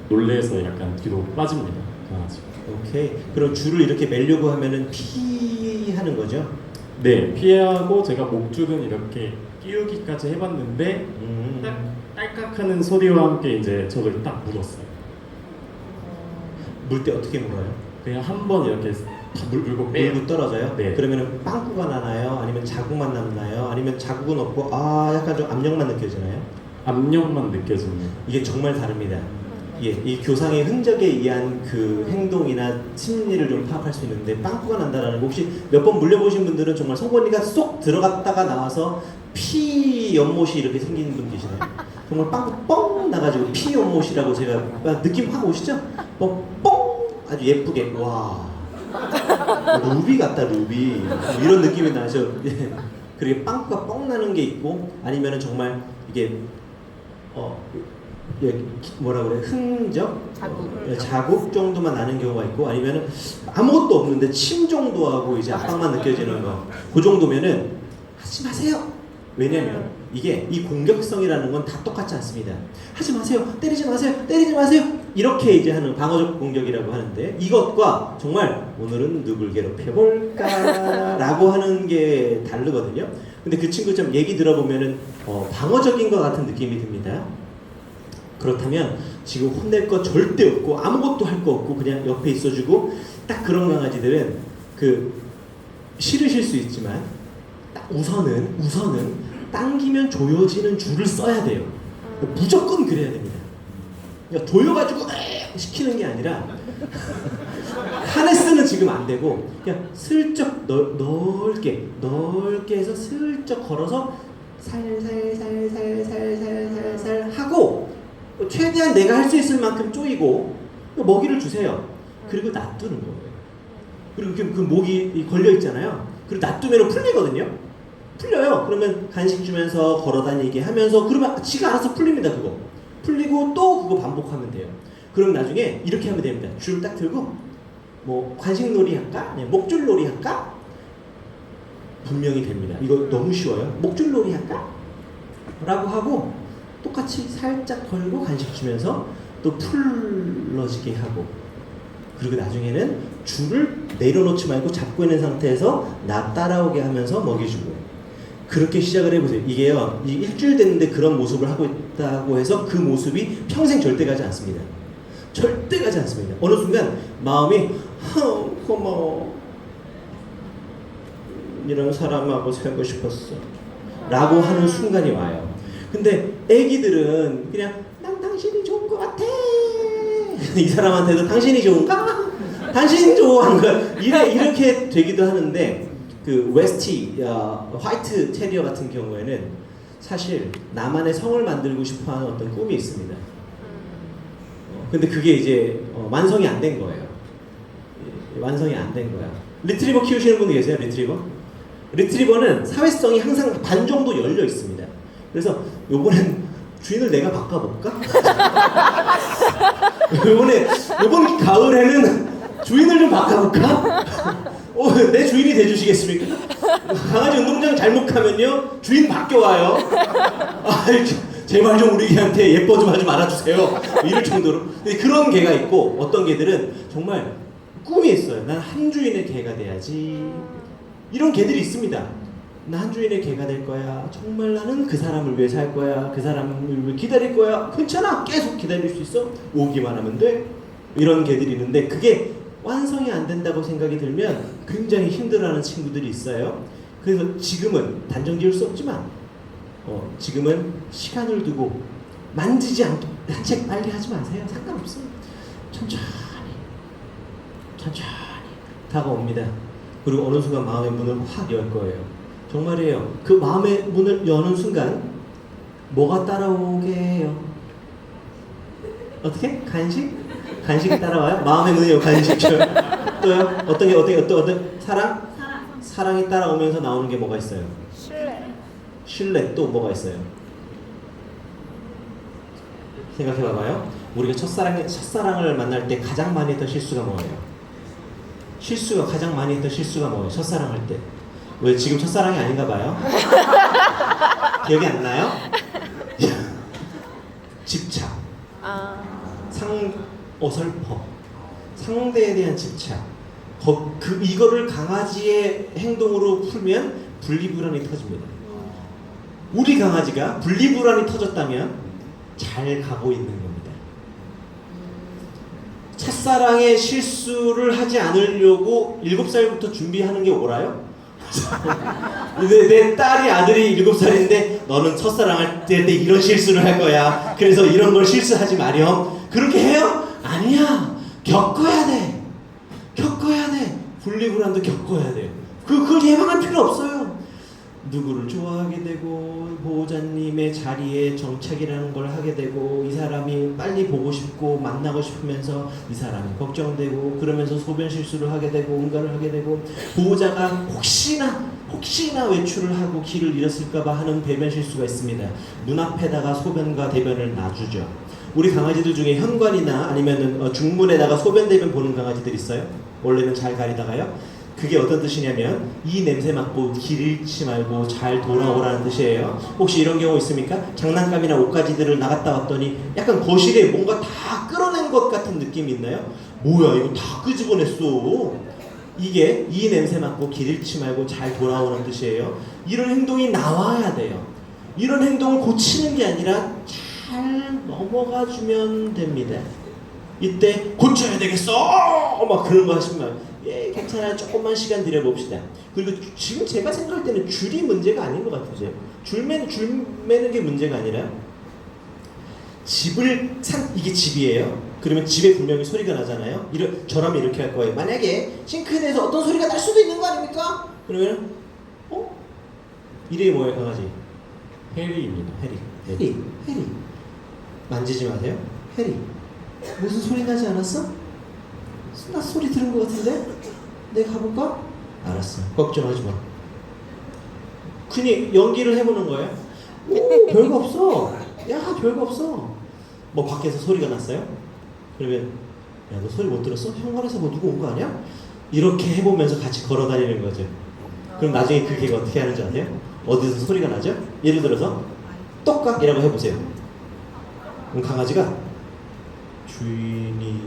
놀래서 약간 뒤로 빠집니다. 강아지. 오케이. 그럼 줄을 이렇게 매려고 하면은 피하는 거죠? 네, 피하고 제가 목줄은 이렇게 끼우기까지 해봤는데 딱 딸깍하는 소리와 함께 이제 저를 딱 물었어요. 물 때 어떻게 물어요? 그냥 한 번 이렇게 물고 빼요. 물고 떨어져요? 네. 그러면은 빵꾸가 나나요? 아니면 자국만 남나요? 아니면 자국은 없고 약간 좀 압력만 느껴지나요? 압력만 느껴집니다. 이게 정말 다릅니다. 예, 이 교상의 흔적에 의한 그 행동이나 심리를 좀 파악할 수 있는데 빵꾸가 난다라는 거 혹시 몇 번 물려보신 분들은 정말 송곳니가 쏙 들어갔다가 나와서 피 연못이 이렇게 생기는 분 계시나요? 정말 빵꾸 뻥 나가지고 피 연못이라고 제가 느낌 확 오시죠? 뻥 아주 예쁘게 와 루비 같다 루비 이런 느낌이 나죠. 예. 그리고 빵꾸가 뻥 나는 게 있고 아니면은 정말 이게 뭐라 그래 흔적 자국 정도만 나는 경우가 있고 아니면은 아무것도 없는데 침 정도하고 이제 압박만 느껴지는 거 그 정도면은 하지 마세요. 왜냐면 이게 이 공격성이라는 건 다 똑같지 않습니다. 하지 마세요, 때리지 마세요, 때리지 마세요 이렇게 이제 하는 방어적 공격이라고 하는데 이것과 정말 오늘은 누굴 괴롭혀볼까라고 하는 게 다르거든요. 근데 그 친구 좀 얘기 들어보면은 방어적인 것 같은 느낌이 듭니다. 그렇다면 지금 혼낼 거 절대 없고 아무것도 할 거 없고 그냥 옆에 있어주고 딱 그런 강아지들은 그 싫으실 수 있지만 딱 우선은 당기면 조여지는 줄을 써야 돼요. 무조건 그래야 됩니다. 그러니까 조여가지고 시키는 게 아니라 하네스는 지금 안 되고 그냥 슬쩍 넓게 해서 슬쩍 걸어서 살살살살살살살 하고 최대한 내가 할 수 있을 만큼 쪼이고 먹이를 주세요. 그리고 놔두는 거예요. 그리고 그 목이 걸려 있잖아요. 그리고 놔두면 풀리거든요. 풀려요. 그러면 간식 주면서 걸어다니게 하면서 그러면 지가 알아서 풀립니다. 그거 풀리고 또 그거 반복하면 돼요. 그럼 나중에 이렇게 하면 됩니다. 줄을 딱 들고 뭐 간식놀이 할까? 아니면 목줄놀이 할까? 분명히 됩니다. 이거 너무 쉬워요. 목줄놀이 할까? 라고 하고 똑같이 살짝 걸고 간식 주면서 또 풀러지게 하고, 그리고 나중에는 줄을 내려놓지 말고 잡고 있는 상태에서 나 따라오게 하면서 먹여주고, 그렇게 시작을 해보세요. 이게요, 이 일주일 됐는데 그런 모습을 하고 있다고 해서 그 모습이 평생 절대 가지 않습니다. 절대 가지 않습니다. 어느 순간 마음이 고마워, 이런 사람하고 살고 싶었어 라고 하는 순간이 와요. 근데 애기들은 그냥 난 당신이 좋은 것 같아 이 사람한테도 당신이 좋은가? 당신이 좋아하는 거야. 이렇게 되기도 하는데, 그 웨스티 화이트 테리어 같은 경우에는 사실 나만의 성을 만들고 싶어하는 어떤 꿈이 있습니다. 근데 그게 이제 완성이 안 된 거예요. 완성이 안 된 거야. 리트리버 키우시는 분 계세요? 리트리버는 사회성이 항상 반 정도 열려 있습니다. 그래서 요번엔 주인을 내가 바꿔볼까? 요번 가을에는 주인을 좀 바꿔볼까? 내 주인이 돼주시겠습니까? 강아지 운동장 잘못 가면요 주인 바뀌어와요. 제발 좀 우리 개한테 예뻐 좀 하지 말아주세요. 이럴 정도로. 근데 그런 개가 있고, 어떤 개들은 정말 꿈이 있어요. 난 한 주인의 개가 돼야지. 이런 개들이 있습니다. 나 한 주인의 개가 될 거야. 정말 나는 그 사람을 위해 살 거야. 그 사람을 위해 기다릴 거야. 괜찮아. 계속 기다릴 수 있어. 오기만 하면 돼. 이런 개들이 있는데, 그게 완성이 안 된다고 생각이 들면 굉장히 힘들어하는 친구들이 있어요. 그래서 지금은 단정 지을 수 없지만 지금은 시간을 두고 만지지 않고 산책 빨리 하지 마세요. 상관없어요. 천천히 다가옵니다. 그리고 어느 순간 마음의 문을 확 열 거예요. 정말이에요. 그 마음의 문을 여는 순간 뭐가 따라오게 해요? 어떻게? 간식이 따라와요? 마음의 문이요. 간식 줘요. 또요? 어떤 사랑? 사랑이 따라오면서 나오는 게 뭐가 있어요? 신뢰. 또 뭐가 있어요? 생각해봐봐요. 우리가 첫사랑을 만날 때 가장 많이 했던 실수가 뭐예요? 가장 많이 했던 실수가 뭐예요? 첫사랑할 때. 왜 지금 첫사랑이 아닌가 봐요? 기억이 안 나요? 집착. 어설퍼. 상대에 대한 집착. 이거를 강아지의 행동으로 풀면 분리불안이 터집니다. 우리 강아지가 분리불안이 터졌다면 잘 가고 있는 겁니다. 첫사랑의 실수를 하지 않으려고 7살부터 준비하는 게 옳아요? 내 딸이 아들이 7살인데 너는 첫사랑할 때 이런 실수를 할 거야. 그래서 이런 걸 실수하지 마렴. 그렇게 해요? 아니야. 겪어야 돼. 분리불안도 겪어야 돼요. 그걸 예방할 필요 없어요. 누구를 좋아하게 되고 보호자님의 자리에 정착이라는 걸 하게 되고, 이 사람이 빨리 보고 싶고 만나고 싶으면서 이 사람이 걱정되고, 그러면서 소변 실수를 하게 되고 응가를 하게 되고, 보호자가 혹시나 외출을 하고 길을 잃었을까봐 하는 배변 실수가 있습니다. 문 앞에다가 소변과 대변을 놔주죠. 우리 강아지들 중에 현관이나 아니면 중문에다가 소변 대변 보는 강아지들 있어요. 원래는 잘 가리다가요. 그게 어떤 뜻이냐면 이 냄새 맡고 길 잃지 말고 잘 돌아오라는 뜻이에요. 혹시 이런 경우 있습니까? 장난감이나 옷가지들을 나갔다 왔더니 약간 거실에 뭔가 다 끌어낸 것 같은 느낌이 있나요? 뭐야 이거 다 끄집어냈어. 이게 이 냄새 맡고 길 잃지 말고 잘 돌아오는 뜻이에요. 이런 행동이 나와야 돼요. 이런 행동을 고치는 게 아니라 잘 넘어가 주면 됩니다. 이때 고쳐야 되겠어 막 그런 거 하시면 괜찮아요. 조금만 시간 들여봅시다. 그리고 지금 제가 생각할 때는 줄이 문제가 아닌 것 같아요. 줄 매는 게 문제가 아니라 이게 집이에요. 그러면 집에 분명히 소리가 나잖아요. 저라면 이렇게 할 거예요. 만약에 싱크대에서 어떤 소리가 날 수도 있는 거 아닙니까? 그러면 이름이 뭐예요, 강아지? 해리입니다. 해리. 만지지 마세요. 해리. 무슨 소리 나지 않았어? 나 소리 들은 것 같은데? 내가 가볼까? 알았어. 걱정하지 마. 그니 연기를 해보는 거예요. 오, 별거 없어. 야, 별거 없어. 뭐 밖에서 소리가 났어요? 그러면 야, 너 소리 못 들었어? 현관에서 뭐 누구 온 거 아니야? 이렇게 해보면서 같이 걸어다니는 거죠. 그럼 나중에 그 개가 어떻게 하는지 아세요? 어디서 소리가 나죠? 예를 들어서 똑깍이라고 해보세요. 그럼 강아지가 주인이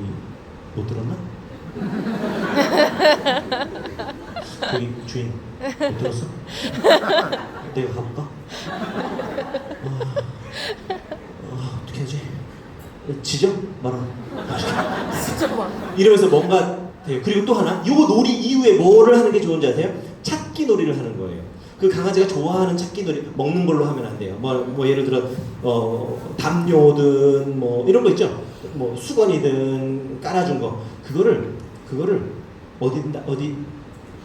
못 들었나? 여기 주인 못 들었어? 내가 가볼까? 어떻게 하지? 지져? 말아. 이러면서 뭔가 돼요. 그리고 또 하나, 요 놀이 이후에 뭐를 하는 게 좋은지 아세요? 찾기 놀이를 하는 거예요. 그 강아지가 좋아하는 찾기 놀이, 먹는 걸로 하면 안 돼요. 뭐 예를 들어 담요든 뭐 이런 거 있죠. 뭐 수건이든 깔아준 거, 그거를 어디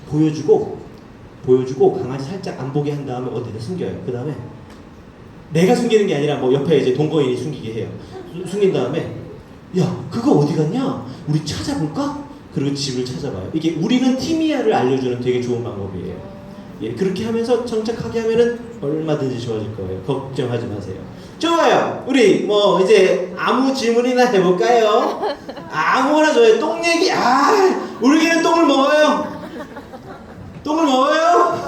보여주고 강아지 살짝 안 보게 한 다음에 어디다 숨겨요. 그 다음에 내가 숨기는 게 아니라 뭐 옆에 이제 동거인이 숨기게 해요. 숨긴 다음에 야, 그거 어디 갔냐? 우리 찾아볼까? 그리고 집을 찾아봐요. 이게 우리는 팀이야를 알려주는 되게 좋은 방법이에요. 예, 그렇게 하면서 정착하게 하면은 얼마든지 좋아질 거예요. 걱정하지 마세요. 좋아요. 우리 뭐 이제 아무 질문이나 해볼까요? 아무거나 좋아요. 똥 얘기. 우리 개는 똥을 먹어요. 똥을 먹어요?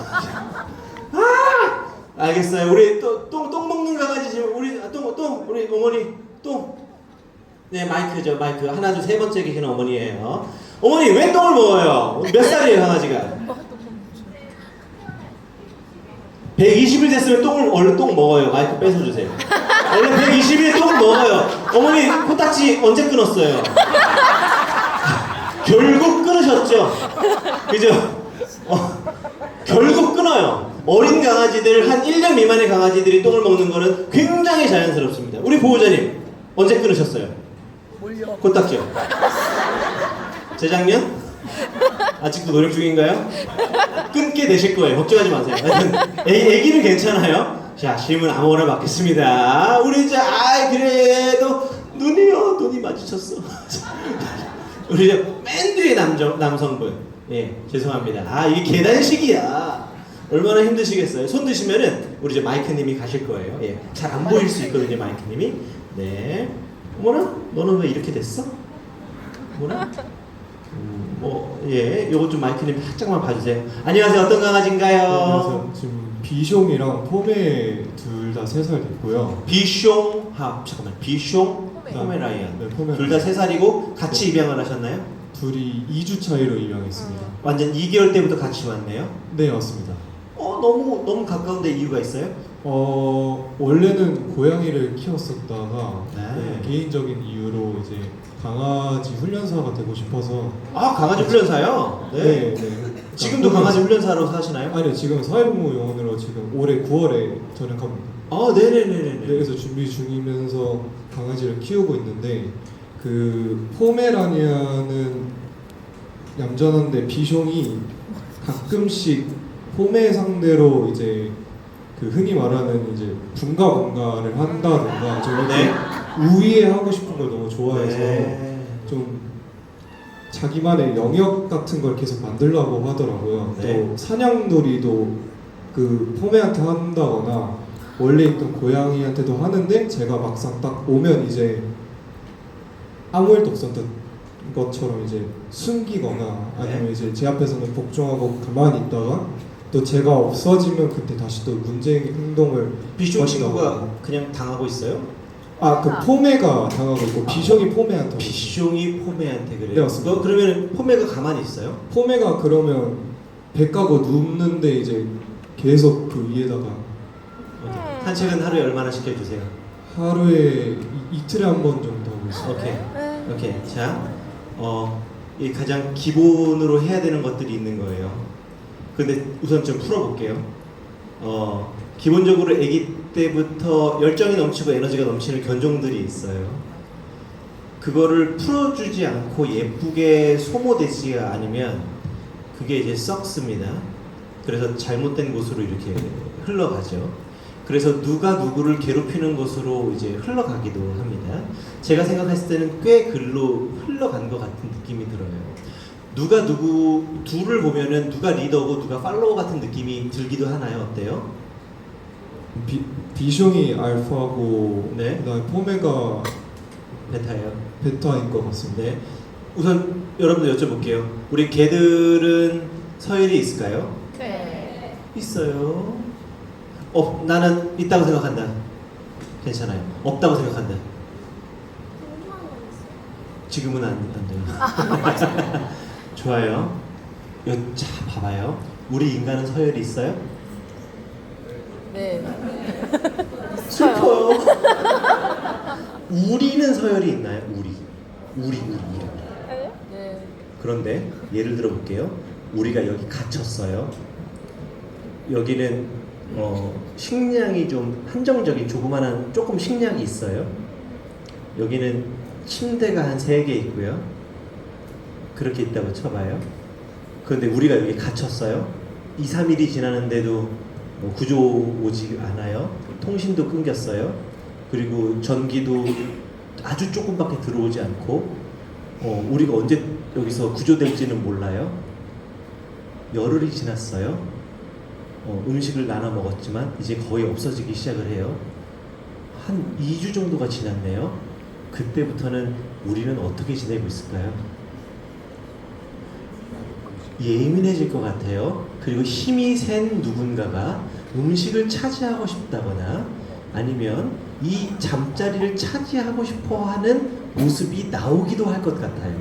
알겠어요. 우리 똥 먹는 강아지 지금 우리 우리 어머니 똥. 네, 마이크죠, 마이크. 하나, 둘, 세 번째 계시는 어머니예요. 어머니 왜 똥을 먹어요? 몇 살이에요, 강아지가? 120일 됐으면 얼른 똥 먹어요. 마이크 뺏어주세요. 원래 120일 똥을 먹어요. 어머니 코딱지 언제 끊었어요? 결국 끊으셨죠? 그죠? 결국 끊어요. 어린 강아지들, 한 1년 미만의 강아지들이 똥을 먹는 거는 굉장히 자연스럽습니다. 우리 보호자님 언제 끊으셨어요? 코딱지요? 재작년? 아직도 노력 중인가요? 끊게 되실 거예요. 걱정하지 마세요. 애기는 괜찮아요. 자, 질문 아무거나 받겠습니다. 우리 이제 그래도 눈이 마주쳤어. 우리 이제 맨 뒤에 남성분. 예, 죄송합니다. 이게 계단식이야. 얼마나 힘드시겠어요. 손 드시면은 우리 이제 마이크님이 가실 거예요. 예, 잘 안 보일 수 있거든요, 마이크님이. 네. 어머나, 너는 왜 이렇게 됐어? 어머나. 예, 요거 좀 마이크님 살짝만 봐주세요. 안녕하세요, 어떤 강아지인가요? 안녕하세요. 지금 비숑이랑 포메 둘 다 3살 됐고요. 비숑, 비숑, 포메라이언. 네, 포메라이언. 둘 다 3살이고 같이 입양을 하셨나요? 둘이 2주 차이로 입양했습니다. 완전 2개월 때부터 같이 왔네요? 네, 맞습니다. 너무 가까운데 이유가 있어요? 원래는 고양이를 키웠었다가 네. 개인적인 이유로 이제 강아지 훈련사가 되고 싶어서. 강아지 훈련사요? 네. 지금도 강아지 훈련사로 사시나요? 아니요, 지금 사회복무 요원으로 지금 올해 9월에 전역합니다. 네네네네. 그래서 준비 중이면서 강아지를 키우고 있는데, 그 포메라니아는 얌전한데 비숑이 가끔씩 포메 상대로 이제 그 흔히 말하는 이제 분가를 한다던가 좀 이렇게 우위하고 싶은 걸 너무 좋아해서 좀 자기만의 영역 같은 걸 계속 만들려고 하더라고요. 또 사냥놀이도 그 포메한테 한다거나 원래 있던 고양이한테도 하는데 제가 막상 딱 오면 이제 아무 일도 없었던 것처럼 이제 숨기거나 아니면 이제 제 앞에서는 복종하고 가만히 있다가 또 제가 없어지면 그때 다시 또 문제 행동을. 비숑 친구가 그냥 당하고 있어요? 그 포메가 당하고 있고 비숑이 포메한테. 비숑이 포메한테 그래요? 네, 맞습니다. 그러면 포메가 가만히 있어요? 포메가 그러면 배 까고 눕는데 이제 계속 그 위에다가. 산책은 하루에 얼마나 시켜주세요? 하루에 이틀에 한 번 정도 하고 있어요. 오케이. 자, 이 가장 기본으로 해야 되는 것들이 있는 거예요. 근데 우선 좀 풀어볼게요. 기본적으로 아기 때부터 열정이 넘치고 에너지가 넘치는 견종들이 있어요. 그거를 풀어주지 않고 예쁘게 소모되지 않으면 그게 이제 썩습니다. 그래서 잘못된 곳으로 이렇게 흘러가죠. 그래서 누가 누구를 괴롭히는 것으로 이제 흘러가기도 합니다. 제가 생각했을 때는 꽤 글로 흘러간 것 같은 느낌이 들어요. 누가 누구 둘을 보면은 누가 리더고 누가 팔로워 같은 느낌이 들기도 하나요? 어때요? 비숑이 알파고 네. 그다음에 포메가 베타예요. 베타인 것 같습니다. 네. 우선 여러분들 여쭤볼게요. 우리 개들은 서열이 있을까요? 네. 있어요. 나는 있다고 생각한다. 괜찮아요. 없다고 생각한다. 지금은 안 돼요. 좋아요. 자, 봐봐요. 우리 인간은 서열이 있어요? 네. 슬퍼요. 우리는 서열이 있나요? 우리. 네. 그런데 예를 들어 볼게요. 우리가 여기 갇혔어요. 여기는 식량이 좀 한정적인 조그만한 조금 식량이 있어요. 여기는 침대가 한 3개 있고요. 그렇게 있다고 쳐봐요. 그런데 우리가 여기 갇혔어요. 2, 3일이 지나는데도 구조 오지 않아요. 통신도 끊겼어요. 그리고 전기도 아주 조금밖에 들어오지 않고 우리가 언제 여기서 구조될지는 몰라요. 열흘이 지났어요. 음식을 나눠 먹었지만 이제 거의 없어지기 시작을 해요. 한 2주 정도가 지났네요. 그때부터는 우리는 어떻게 지내고 있을까요? 예민해질 것 같아요. 그리고 힘이 센 누군가가 음식을 차지하고 싶다거나 아니면 이 잠자리를 차지하고 싶어 하는 모습이 나오기도 할 것 같아요.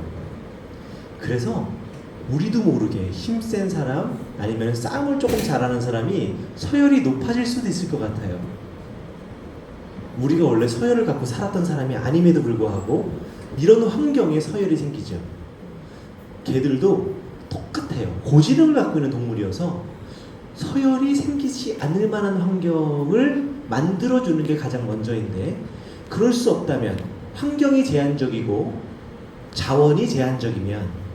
그래서 우리도 모르게 힘센 사람 아니면 싸움을 조금 잘하는 사람이 서열이 높아질 수도 있을 것 같아요. 우리가 원래 서열을 갖고 살았던 사람이 아님에도 불구하고 이런 환경에 서열이 생기죠. 개들도 똑같아요. 고지능을 갖고 있는 동물이어서 서열이 생기지 않을 만한 환경을 만들어주는 게 가장 먼저인데 그럴 수 없다면 환경이 제한적이고 자원이 제한적이면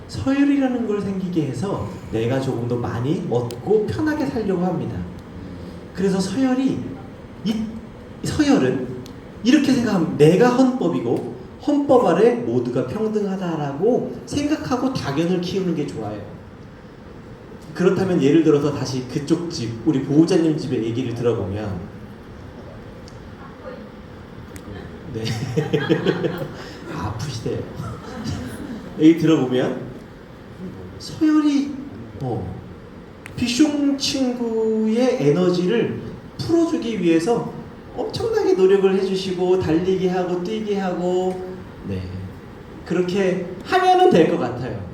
서열이라는 걸 생기게 해서 내가 조금 더 많이 얻고 편하게 살려고 합니다. 그래서 서열은 이렇게 생각하면 내가 헌법이고 헌법 아래 모두가 평등하다라고 생각하고 다견을 키우는 게 좋아요. 그렇다면 예를 들어서 다시 그쪽 집, 우리 보호자님 집의 얘기를 들어보면 네 아프시대요. 얘기 들어보면 서열이 비숑 친구의 에너지를 풀어주기 위해서 엄청나게 노력을 해주시고 달리게 하고 뛰게 하고 네 그렇게 하면은 될 것 같아요.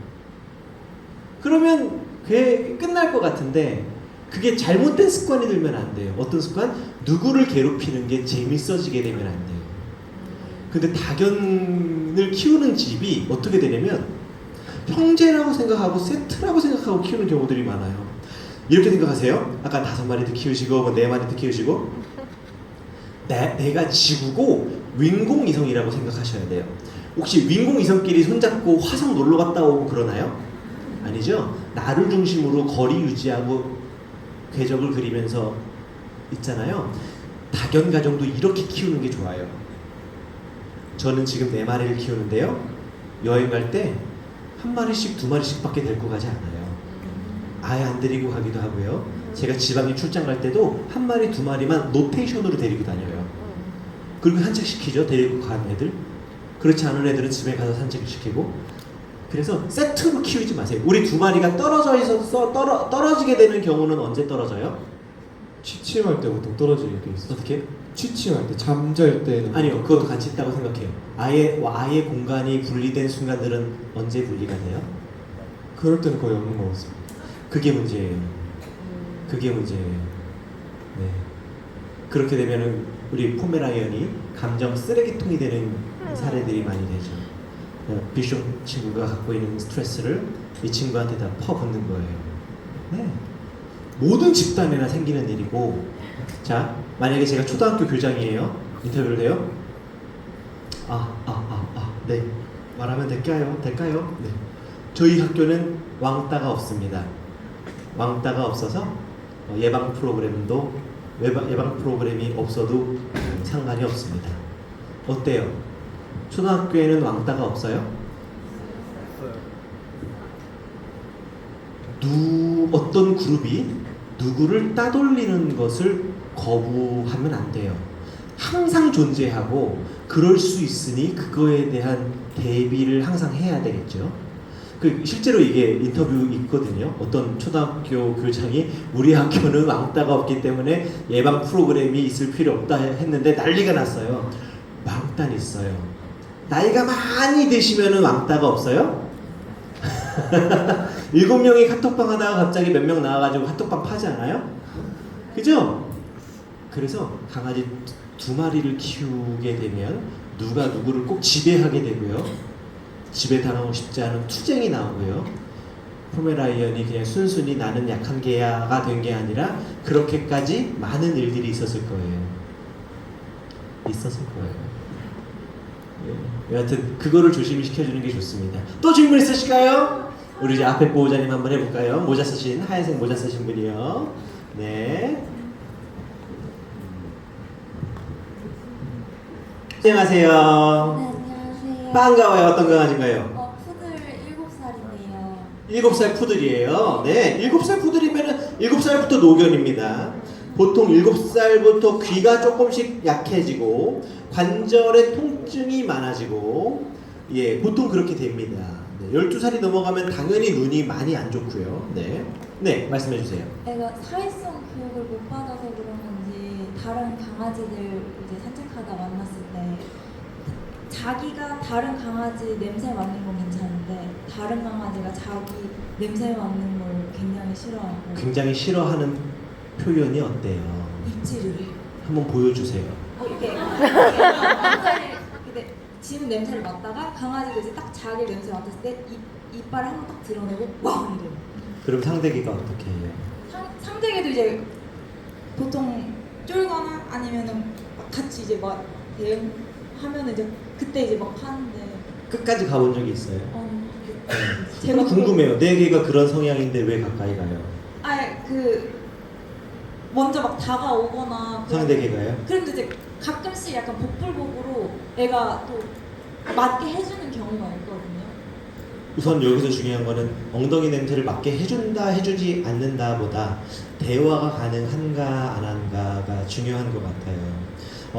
그러면 그게 끝날 것 같은데 그게 잘못된 습관이 들면 안 돼요. 어떤 습관? 누구를 괴롭히는 게 재밌어지게 되면 안 돼요. 근데 다견을 키우는 집이 어떻게 되냐면 형제라고 생각하고 세트라고 생각하고 키우는 경우들이 많아요. 이렇게 생각하세요. 아까 5마리도 키우시고 4마리도 키우시고 내가 지구고 윈공위성이라고 생각하셔야 돼요. 혹시 윈공위성끼리 손잡고 화성 놀러 갔다 오고 그러나요? 아니죠. 나를 중심으로 거리 유지하고 궤적을 그리면서 있잖아요. 다견 가정도 이렇게 키우는 게 좋아요. 저는 지금 4마리를 키우는데요. 여행 갈 때 1마리씩 2마리씩밖에 데리고 가지 않아요. 아예 안 데리고 가기도 하고요. 제가 지방에 출장 갈 때도 1마리 2마리만 로테이션으로 데리고 다녀요. 그리고 산책시키죠. 데리고 가는 애들. 그렇지 않은 애들은 집에 가서 산책을 시키고. 그래서 세트로 키우지 마세요. 우리 2마리가 떨어져 있어서 떨어지게 되는 경우는 언제 떨어져요? 취침할 때 보통 떨어지게 돼 있어요. 어떻게? 취침할 때, 잠잘 때는 아니요, 그것도 같이 있다고 생각해요. 아예 공간이 분리된 순간들은 언제 분리가 돼요? 그럴 때는 거의 없는 것 같습니다. 그게 문제예요. 그게 문제예요. 네. 그렇게 되면은 우리 포메라이언이 감정 쓰레기통이 되는 사례들이 많이 되죠. 비숑 친구가 갖고 있는 스트레스를 이 친구한테 다 퍼붓는 거예요. 네. 모든 집단에나 생기는 일이고, 자, 만약에 제가 초등학교 교장이에요. 인터뷰를 해요. 네. 말하면 될까요? 네. 저희 학교는 왕따가 없습니다. 왕따가 없어서 예방 프로그램이 없어도 상관이 없습니다. 어때요? 초등학교에는 왕따가 없어요? 어떤 그룹이 누구를 따돌리는 것을 거부하면 안 돼요. 항상 존재하고 그럴 수 있으니 그거에 대한 대비를 항상 해야 되겠죠. 실제로 이게 인터뷰 있거든요. 어떤 초등학교 교장이 우리 학교는 왕따가 없기 때문에 예방 프로그램이 있을 필요 없다 했는데 난리가 났어요. 왕따는 있어요. 나이가 많이 드시면은 왕따가 없어요? 7명이 카톡방 하다가 갑자기 몇 명 나와가지고 카톡방 파지 않아요? 그죠? 그래서 강아지 2마리를 키우게 되면 누가 누구를 꼭 지배하게 되고요. 지배당하고 싶지 않은 투쟁이 나오고요. 포메라이언이 그냥 순순히 나는 약한 개야가 된 게 아니라 그렇게까지 많은 일들이 있었을 거예요. 있었을 거예요. 예. 여하튼 그거를 조심히 시켜주는 게 좋습니다. 또 질문 있으실까요? 우리 이제 앞에 보호자님 한번 해볼까요? 모자 쓰신 하얀색 모자 쓰신 분이요. 네. 안녕하세요. 안녕하세요. 반가워요. 어떤 강아지인가요? 푸들 7살인데요. 7살 푸들이에요. 네, 7살 푸들이면은 7살부터 노견입니다. 보통 7살부터 귀가 조금씩 약해지고 관절의 통증이 많아지고 예, 보통 그렇게 됩니다. 네, 12살이 넘어가면 당연히 눈이 많이 안 좋고요. 네, 네, 말씀해 주세요. 애가 사회성 교육을 못 받아서 그런 건지 다른 강아지들 이제 산책하다 만났을 때 자기가 다른 강아지 냄새 맡는 건 괜찮은데 다른 강아지가 자기 냄새 맡는 걸 굉장히 싫어하고 굉장히 싫어하는 표현이 어때요? 입질을 한번 보여주세요. 이렇게 근데 지는 냄새를 맡다가 강아지가 이제 딱 자기 냄새 맡았을 때 이빨을 한번 딱 드러내고 와 이래요. 그럼 상대기가 어떻게 해요? 상대에게도 이제 보통 쫄거나 아니면은 막 같이 이제 막 대응하면 이제 그때 이제 막 하는데 끝까지 가본 적이 있어요? 제가 궁금해요. 내 개가 그런 성향인데 왜 가까이 가요? 먼저 막 다가오거나 상대 개가요? 그런데 이제 가끔씩 약간 복불복으로 애가 또 맞게 해주는 경우가 있거든요. 우선 여기서 중요한 거는 엉덩이 냄새를 맡게 해준다 해주지 않는다 보다 대화가 가능한가 안 한가가 중요한 것 같아요.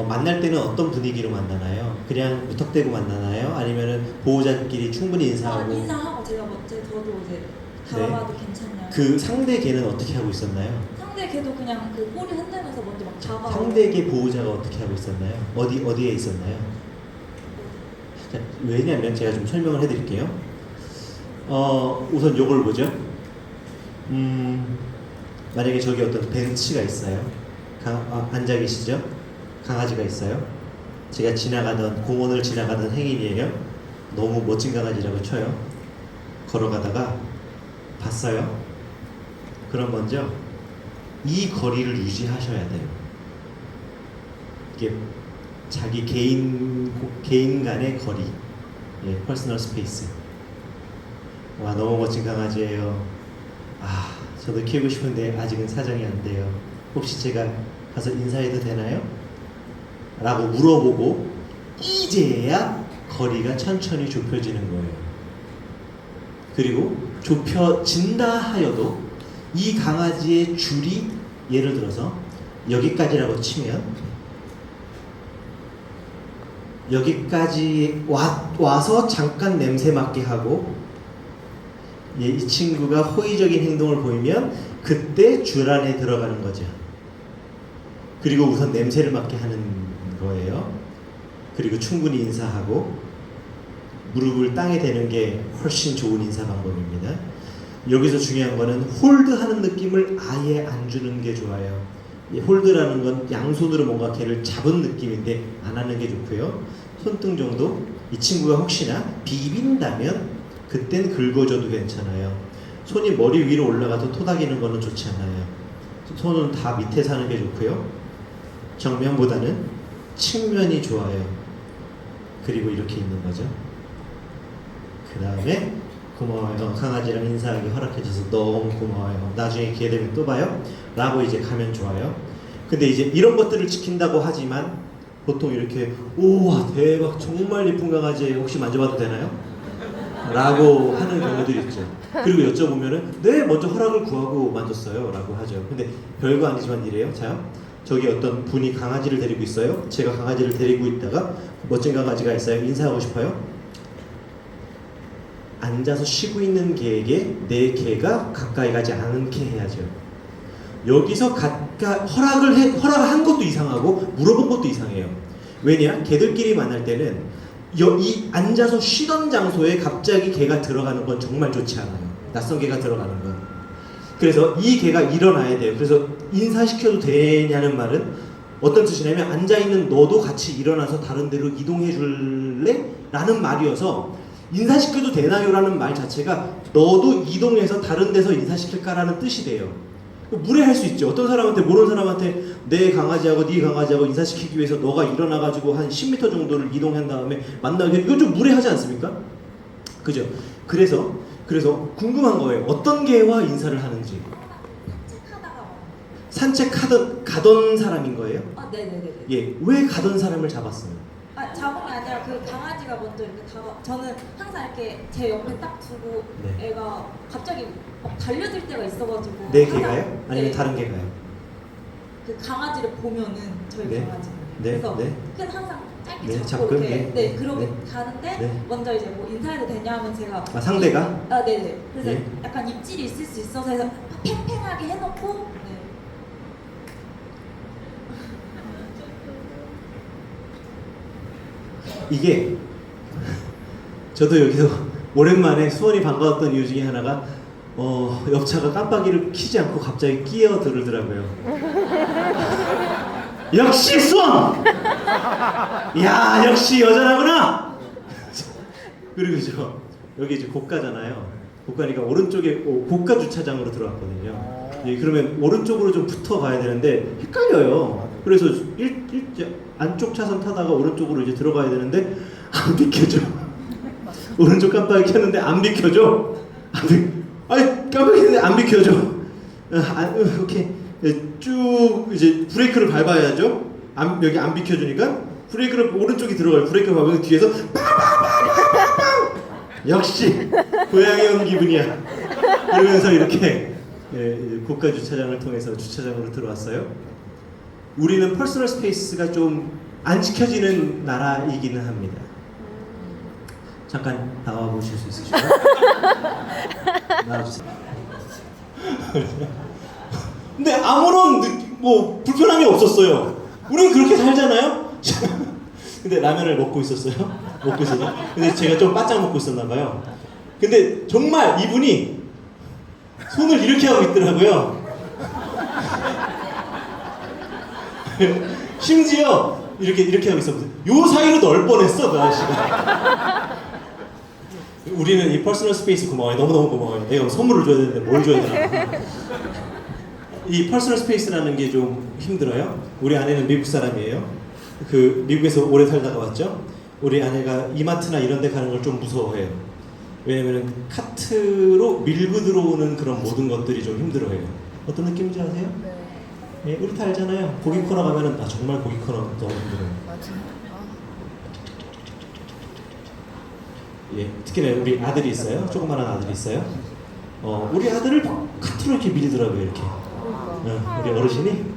만날 때는 어떤 분위기로 만나나요? 그냥 무턱대고 만나나요? 아니면은 보호자끼리 충분히 인사하고 인사하고 제가 저도 이제 다가가도 괜찮냐고. 그 상대 개는 어떻게 하고 있었나요? 상대 걔도 그냥 그 꼬리 흔들면서 먼저 막 다가오고. 상대 개 보호자가 어떻게 하고 있었나요? 어디에 있었나요? 자, 왜냐면 제가 좀 설명을 해드릴게요. 우선 요걸 보죠. 만약에 저기 어떤 벤치가 있어요. 앉아 계시죠? 강아지가 있어요. 제가 공원을 지나가던 행인이에요. 너무 멋진 강아지라고 쳐요. 걸어가다가 봤어요. 그럼 먼저 이 거리를 유지하셔야 돼요. 이게 자기 개인 간의 거리, 예, 퍼스널 스페이스. 와, 너무 멋진 강아지예요. 저도 키우고 싶은데 아직은 사정이 안 돼요. 혹시 제가 가서 인사해도 되나요? 라고 물어보고 이제야 거리가 천천히 좁혀지는 거예요. 그리고 좁혀진다 하여도 이 강아지의 줄이 예를 들어서 여기까지라고 치면 여기까지 와서 잠깐 냄새 맡게 하고 이 친구가 호의적인 행동을 보이면 그때 줄 안에 들어가는 거죠. 그리고 우선 냄새를 맡게 하는 거예요. 그리고 충분히 인사하고 무릎을 땅에 대는 게 훨씬 좋은 인사 방법입니다. 여기서 중요한 거는 홀드하는 느낌을 아예 안 주는 게 좋아요. 이 홀드라는 건 양손으로 뭔가 걔를 잡은 느낌인데 안 하는 게 좋고요. 손등 정도? 이 친구가 혹시나 비빈다면 그땐 긁어줘도 괜찮아요. 손이 머리 위로 올라가서 토닥이는 거는 좋지 않아요. 손은 다 밑에 사는 게 좋고요. 정면보다는 측면이 좋아요. 그리고 이렇게 있는 거죠. 그 다음에 고마워요. 강아지랑 인사하기 허락해줘서 너무 고마워요. 나중에 기회 되면 또 봐요. 라고 이제 가면 좋아요. 근데 이제 이런 것들을 지킨다고 하지만 보통 이렇게 우와 대박 정말 예쁜 강아지 혹시 만져봐도 되나요? 라고 하는 경우들이 있죠. 그리고 여쭤보면은 네 먼저 허락을 구하고 만졌어요 라고 하죠. 근데 별거 아니지만 이래요. 자 저기 어떤 분이 강아지를 데리고 있어요. 제가 강아지를 데리고 있다가 멋진 강아지가 있어요. 인사하고 싶어요. 앉아서 쉬고 있는 개에게 내 개가 가까이 가지 않게 해야죠. 여기서 허락을 한 것도 이상하고 물어본 것도 이상해요. 왜냐? 개들끼리 만날 때는 이 앉아서 쉬던 장소에 갑자기 개가 들어가는 건 정말 좋지 않아요. 낯선 개가 들어가는 건. 그래서 이 개가 일어나야 돼요. 그래서 인사시켜도 되냐는 말은 어떤 뜻이냐면 앉아있는 너도 같이 일어나서 다른 데로 이동해 줄래? 라는 말이어서 인사시켜도 되나요? 라는 말 자체가 너도 이동해서 다른 데서 인사시킬까라는 뜻이 돼요. 무례할 수 있죠. 어떤 사람한테 모르는 사람한테 내 강아지하고 네 강아지하고 인사시키기 위해서 너가 일어나가지고 한 10m 정도를 이동한 다음에 만나게 이건 좀 무례하지 않습니까? 그죠? 그래서 궁금한 거예요. 어떤 개와 인사를 하는지. 가던 사람인 거예요? 아, 네네네. 예, 왜 가던 사람을 잡았어요? 아, 잡은 게 아니라 그 강아지가 먼저 이렇게 저는 항상 이렇게 제 옆에 딱 두고 네. 애가 갑자기 막 달려들 때가 있어가지고 내 항상- 개가요? 아니면 네. 다른 개가요? 그 강아지를 보면은 저희 네. 강아지 네, 그래서 네. 그냥 항상 짧게 네, 잡고 잡고, 이렇게 네. 네 그러게 네. 가는데 네. 먼저 이제 뭐 인사해도 되냐 하면 제가 아, 상대가? 아 네네 그래서 네. 약간 입질이 있을 수 있어서 해서 팽팽하게 해놓고 네. 이게 저도 여기서 오랜만에 수원이 반가웠던 이유 중에 하나가 옆차가 깜빡이를 켜지 않고 갑자기 끼어들더라고요. 역시 수원! 야 역시 여전하구나! 그리고 여기 이제 고가잖아요. 고가니까 오른쪽에 고가 주차장으로 들어왔거든요. 예, 그러면 오른쪽으로 좀 붙어 가야 되는데 헷갈려요. 그래서 안쪽 차선 타다가 오른쪽으로 이제 들어가야 되는데 안 비켜줘. 오른쪽 깜빡이 켰는데 안 비켜줘. 아니 깜빡이 켰는데 안 비켜줘. 이렇게 쭉 이제 브레이크를 밟아야죠. 여기 안 비켜주니까 브레이크를 오른쪽이 들어가요. 브레이크 밟으면 뒤에서 빵빵빵빵빵. 역시 고향에 온 기분이야. 그러면서 이렇게 고가 주차장을 통해서 주차장으로 들어왔어요. 우리는 퍼스널 스페이스가 좀 안 지켜지는 나라이기는 합니다. 잠깐 나와 보실 수 있으실까요? 나와주세요. 근데 아무런 불편함이 없었어요. 우린 그렇게 살잖아요. 근데 라면을 먹고 있었어요. 근데 제가 좀 바짝 먹고 있었나 봐요. 근데 정말 이분이 손을 이렇게 하고 있더라고요. 심지어 이렇게 하고 있었거든요. 요 사이로 넣을 뻔했어 그 아저씨가. 우리는 이 퍼스널 스페이스 고마워요. 너무너무 고마워요. 내가 선물을 줘야 되는데 뭘 줘야 되나. 이 퍼스널 스페이스라는 게 좀 힘들어요. 우리 아내는 미국 사람이에요. 미국에서 오래 살다가 왔죠. 우리 아내가 이마트나 이런 데 가는 걸 좀 무서워해요. 왜냐면 카트로 밀고 들어오는 그런 모든 것들이 좀 힘들어해요. 어떤 느낌인지 아세요? 네, 우리 다 알잖아요. 고기 코너 가면은 정말 고기 코너 너무 힘들어요. 예, 특히나 우리 아들이 있어요. 조그마한 아들이 있어요. 우리 아들을 카트로 이렇게 밀더라고요. 이렇게. 우리 어르신이.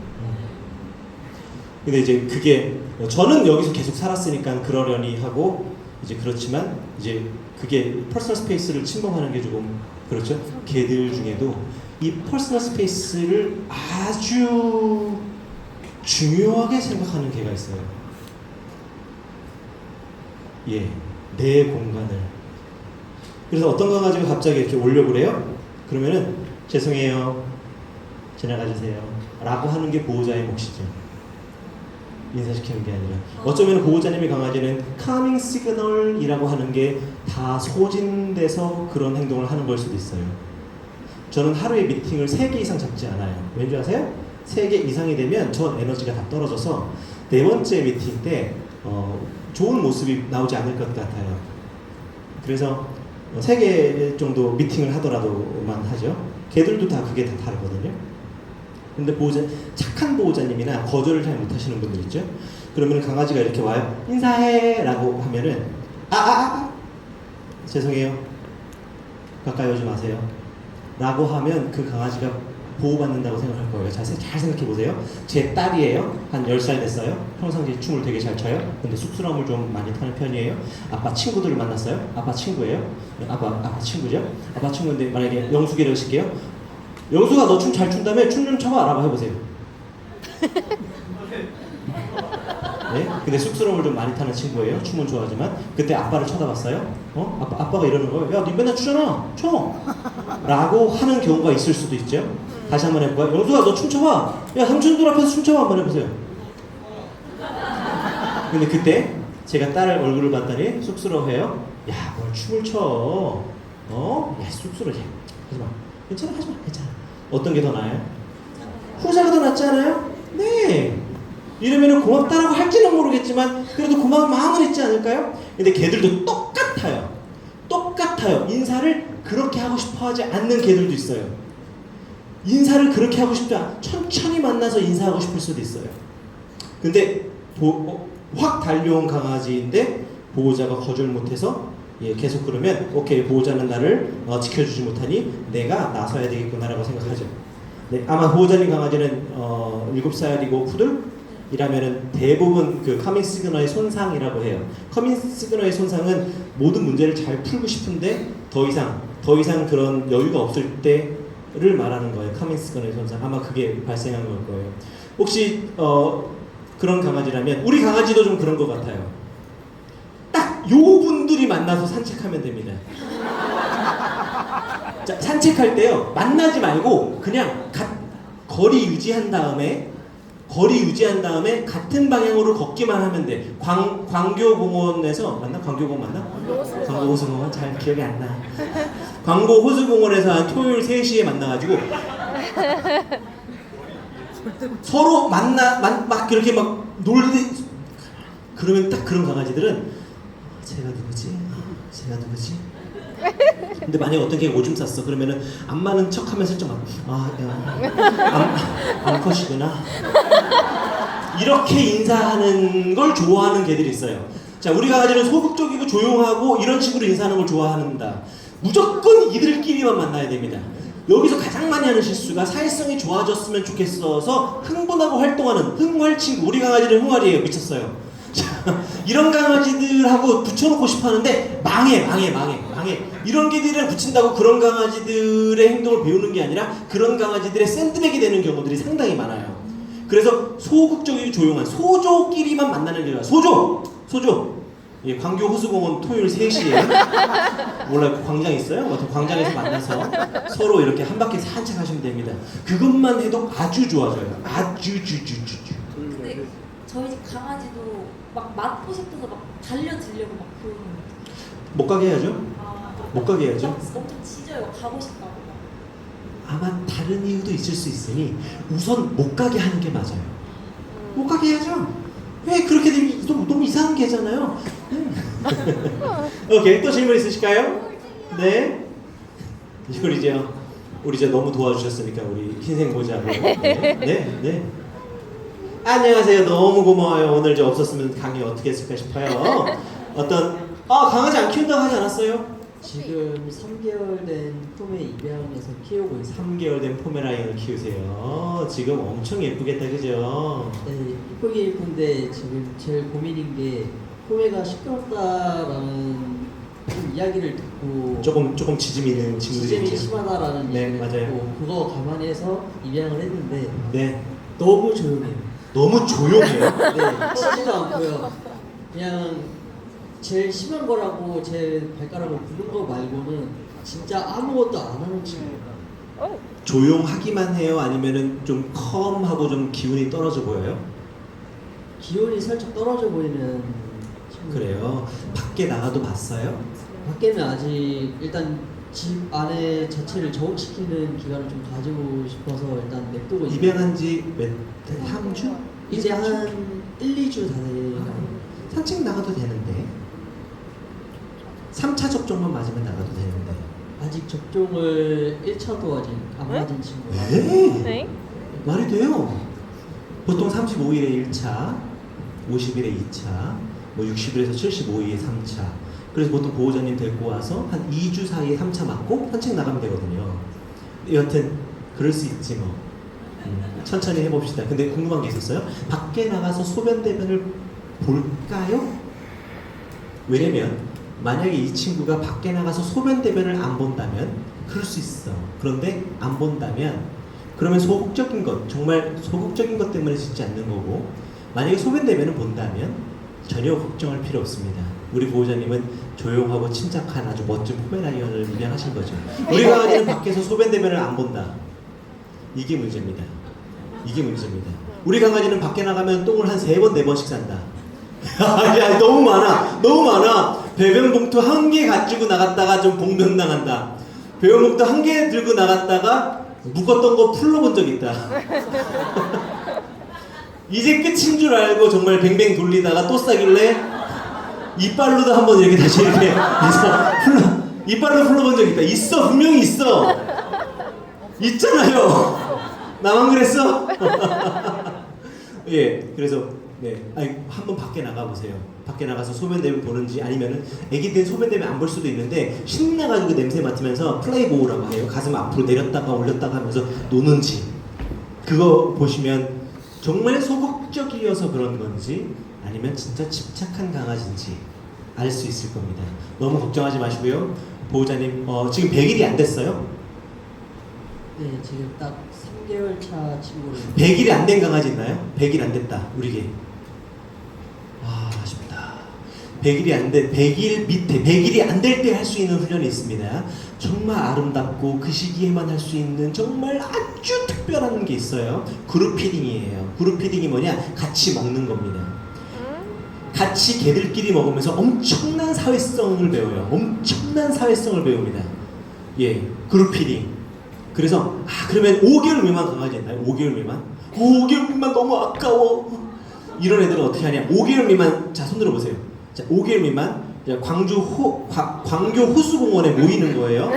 근데 이제 그게 저는 여기서 계속 살았으니까 그러려니 하고 이제 그렇지만 이제 그게 퍼스널 스페이스를 침범하는 게 조금 그렇죠. 개들 중에도 이 퍼스널 스페이스를 아주 중요하게 생각하는 개가 있어요. 예, 내 공간을. 그래서 어떤 강아지가 갑자기 이렇게 오려고 그래요? 그러면은 죄송해요, 지나가주세요 라고 하는 게 보호자의 몫이죠. 인사시키는 게 아니라. 어쩌면 보호자님의 강아지는 카밍 시그널이라고 하는 게 다 소진돼서 그런 행동을 하는 걸 수도 있어요. 저는 하루에 미팅을 3개 이상 잡지 않아요. 왠지 아세요? 3개 이상이 되면 전 에너지가 다 떨어져서 4번째 미팅 때 좋은 모습이 나오지 않을 것 같아요. 그래서 3개 정도 미팅을 하더라도만 하죠. 걔들도 다 그게 다 다르거든요. 근데 착한 보호자님이나 거절을 잘 못하시는 분들 있죠. 그러면 강아지가 이렇게 와요. 인사해 라고 하면은 죄송해요, 가까이 오지 마세요. 라고 하면 그 강아지가 보호받는다고 생각할 거예요. 잘 생각해 보세요. 제 딸이에요. 한 10살 됐어요. 평상시에 춤을 되게 잘 춰요. 근데 쑥스러움을 좀 많이 타는 편이에요. 아빠 친구들을 만났어요. 아빠 친구예요. 아빠 친구죠. 아빠 친구인데 만약에 영숙이라고 하실게요. 영숙아 너 춤 잘 춘다며? 춤 좀 춰봐 라고 해보세요. 네? 근데 쑥스러움을 좀 많이 타는 친구예요. 춤은 좋아하지만 그때 아빠를 쳐다봤어요. 아빠가 이러는 거예요. 야, 니 맨날 추잖아. 춰. 라고 하는 경우가 있을 수도 있죠. 다시 한번 해볼까요? 영수가 너 춤춰봐. 야, 삼촌들 앞에서 춤춰봐 한번 해보세요. 근데 그때 제가 딸 얼굴을 봤더니 쑥스러워해요. 야, 뭘 춤을 춰. 야, 쑥스러워. 하지마. 괜찮아, 하지마. 괜찮아. 어떤 게 더 나아요? 후자가 더 낫지 않아요? 네. 이러면은 고맙다라고 할지는 모르겠지만 그래도 고마운 마음은 있지 않을까요? 근데 걔들도 똑같아요. 인사를 그렇게 하고 싶어 하지 않는 걔들도 있어요. 인사를 그렇게 하고 싶지 않아. 천천히 만나서 인사하고 싶을 수도 있어요. 근데 확 달려온 강아지인데 보호자가 거절 못해서 계속 그러면 오케이, 보호자는 나를 지켜주지 못하니 내가 나서야 되겠구나라고 생각하죠. 네, 아마 보호자님 강아지는 7살이고 푸들? 이라면은 대부분 그 커밍 시그너의 손상이라고 해요. 커밍 시그너의 손상은 모든 문제를 잘 풀고 싶은데 더 이상 그런 여유가 없을 때를 말하는 거예요. 커밍 시그너의 손상. 아마 그게 발생한 걸 거예요. 혹시 그런 강아지라면 우리 강아지도 좀 그런 것 같아요. 딱 요 분들이 만나서 산책하면 됩니다. 자, 산책할 때요 만나지 말고 그냥 거리 유지한 다음에 같은 방향으로 걷기만 하면 돼. 광교공원에서 맞나? 광교공원 맞나? 광교호수공원 잘 기억이 안 나. 광고호수공원에서 한 토요일 3시에 만나가지고 서로 막 이렇게 막 놀리. 그러면 딱 그런 강아지들은 제가 누구지? 근데 만약에 어떤 개가 오줌 쌌어 그러면은 안 맞는 척하면서 슬쩍 암컷이구나 이렇게 인사하는 걸 좋아하는 개들이 있어요. 자, 우리 강아지는 소극적이고 조용하고 이런 식으로 인사하는 걸 좋아한다. 무조건 이들끼리만 만나야 됩니다. 여기서 가장 많이 하는 실수가 사회성이 좋아졌으면 좋겠어서 흥분하고 활동하는 흥활친구. 우리 강아지는 흥활이에요. 미쳤어요. 이런 강아지들하고 붙여놓고 싶어 하는데 망해. 이런 개들이랑 붙인다고 그런 강아지들의 행동을 배우는 게 아니라 그런 강아지들의 샌드백이 되는 경우들이 상당히 많아요. 그래서 소극적이고 조용한 소조끼리만 만나는 게 아니라 소조! 예, 광교 호수공원 토요일 3시에 몰라요. 광장 있어요? 광장에서 만나서 서로 이렇게 한 바퀴 산책하시면 됩니다. 그것만 해도 아주 좋아져요. 근데 저희 집 강아지도 막 맞고 싶어서 막 달려들려고 막 그러는 거예요. 못 가게 해야죠. 못 가게 해야죠. 엄청 짖어요. 가고 싶다고. 아마 다른 이유도 있을 수 있으니 우선 못 가게 하는 게 맞아요. 못 가게 해야죠. 왜 그렇게 되면 너무 이상한 게잖아요. 오케이, 또 질문 있으실까요? 네. 우리 이제 너무 도와주셨으니까 우리 흰색 모자로. 네. 안녕하세요. 너무 고마워요. 오늘 저 없었으면 강의 어떻게 했을까 싶어요. 강아지 안 키운다고 하지 않았어요? 지금 3개월 된 포메 입양해서 키우고 있어요. 3개월 된 포메라인을 키우세요. 지금 엄청 예쁘겠다, 그죠? 네, 이쁘게 예쁜데 지금 제일 고민인 게 포메가 시끄럽다라는 이야기를 듣고 조금 지짐이 있는 친구들이 지짐이 있죠. 심하다라는 네, 얘기를 맞아요. 듣고 그거 감안해서 입양을 했는데 네. 너무 조용해요. 너무 조용해요. 네, 치지도 않고요. 그냥 제일 심한 거라고 제 발가락을 부는 거 말고는 진짜 아무것도 안 하는 친구예요. 조용하기만 해요? 아니면은 좀 컴하고 좀 기운이 떨어져 보여요? 기운이 살짝 떨어져 보이는 친구. 그래요. 밖에 나가도 봤어요? 밖에는 아직 일단 집 안에 자체를 적응시키는 기간을 좀 가지고 싶어서 일단 냅두고 있어요. 입양한 지 한 주? 이제 한 1, 2주 다 돼가요. 산책 나가도 되는데 3차 접종만 맞으면 나가도 되는데 아직 접종을 1차도 아직 안 맞은 친구가 네? 말이 돼요. 보통 35일에 1차, 50일에 2차, 뭐 60일에서 75일에 3차. 그래서 보통 보호자님 데리고 와서 한 2주 사이에 3차 맞고 산책 나가면 되거든요. 여하튼 그럴 수 있지 뭐. 천천히 해봅시다. 근데 궁금한 게 있었어요. 밖에 나가서 소변 대변을 볼까요? 왜냐면 만약에 이 친구가 밖에 나가서 소변 대변을 안 본다면 그럴 수 있어. 그런데 안 본다면 그러면 소극적인 것, 정말 소극적인 것 때문에 짓지 않는 거고, 만약에 소변 대변을 본다면 전혀 걱정할 필요 없습니다. 우리 보호자님은 조용하고 침착한 아주 멋진 포메라니언을 입양하신 거죠. 우리 강아지는 밖에서 소변 대변을 안 본다. 이게 문제입니다. 이게 문제입니다. 우리 강아지는 밖에 나가면 똥을 한 3번, 4번씩 싼다. 야, 너무 많아. 너무 많아. 배변 봉투 1개 가지고 나갔다가 좀 봉변당한다. 배변 봉투 1개 들고 나갔다가 묶었던 거 풀러본 적 있다. 이제 끝인 줄 알고 정말 뱅뱅 돌리다가 또 싸길래 이빨로도 한번 이렇게 다시 이렇게 해서 이빨로 풀러본 적 있다. 있어. 분명히 있어. 있잖아요. 나만 그랬어? 예, 그래서 네, 한번 밖에 나가보세요. 밖에 나가서 소변 대변 보는지, 아니면은 애기들 소변 대변 안 볼 수도 있는데 신나가지고 냄새 맡으면서 플레이보우라고 해요. 가슴 앞으로 내렸다가 올렸다가 하면서 노는지, 그거 보시면 정말 소극적이어서 그런 건지 아니면 진짜 집착한 강아지인지 알 수 있을 겁니다. 너무 걱정하지 마시고요. 보호자님 지금 100일이 안 됐어요? 네, 지금 딱 3개월 차 친구를. 100일이 안 된 강아지 있나요? 100일 안 됐다. 우리 개. 아, 아쉽다. 100일이 안 돼. 100일 밑에 100일이 안 될 때 할 수 있는 훈련이 있습니다. 정말 아름답고 그 시기에만 할 수 있는 정말 아주 특별한 게 있어요. 그룹 피딩이에요. 그룹 피딩이 뭐냐? 같이 먹는 겁니다. 같이 개들끼리 먹으면서 엄청난 사회성을 배워요. 엄청난 사회성을 배웁니다. 예, 그룹 피딩. 그래서 그러면 5개월 미만 강아지 있나요? 5개월 미만? 5개월 미만 너무 아까워. 이런 애들은 어떻게 하냐? 5개월 미만, 자, 손 들어보세요. 자, 5개월 미만 광교 호수공원에 모이는 거예요.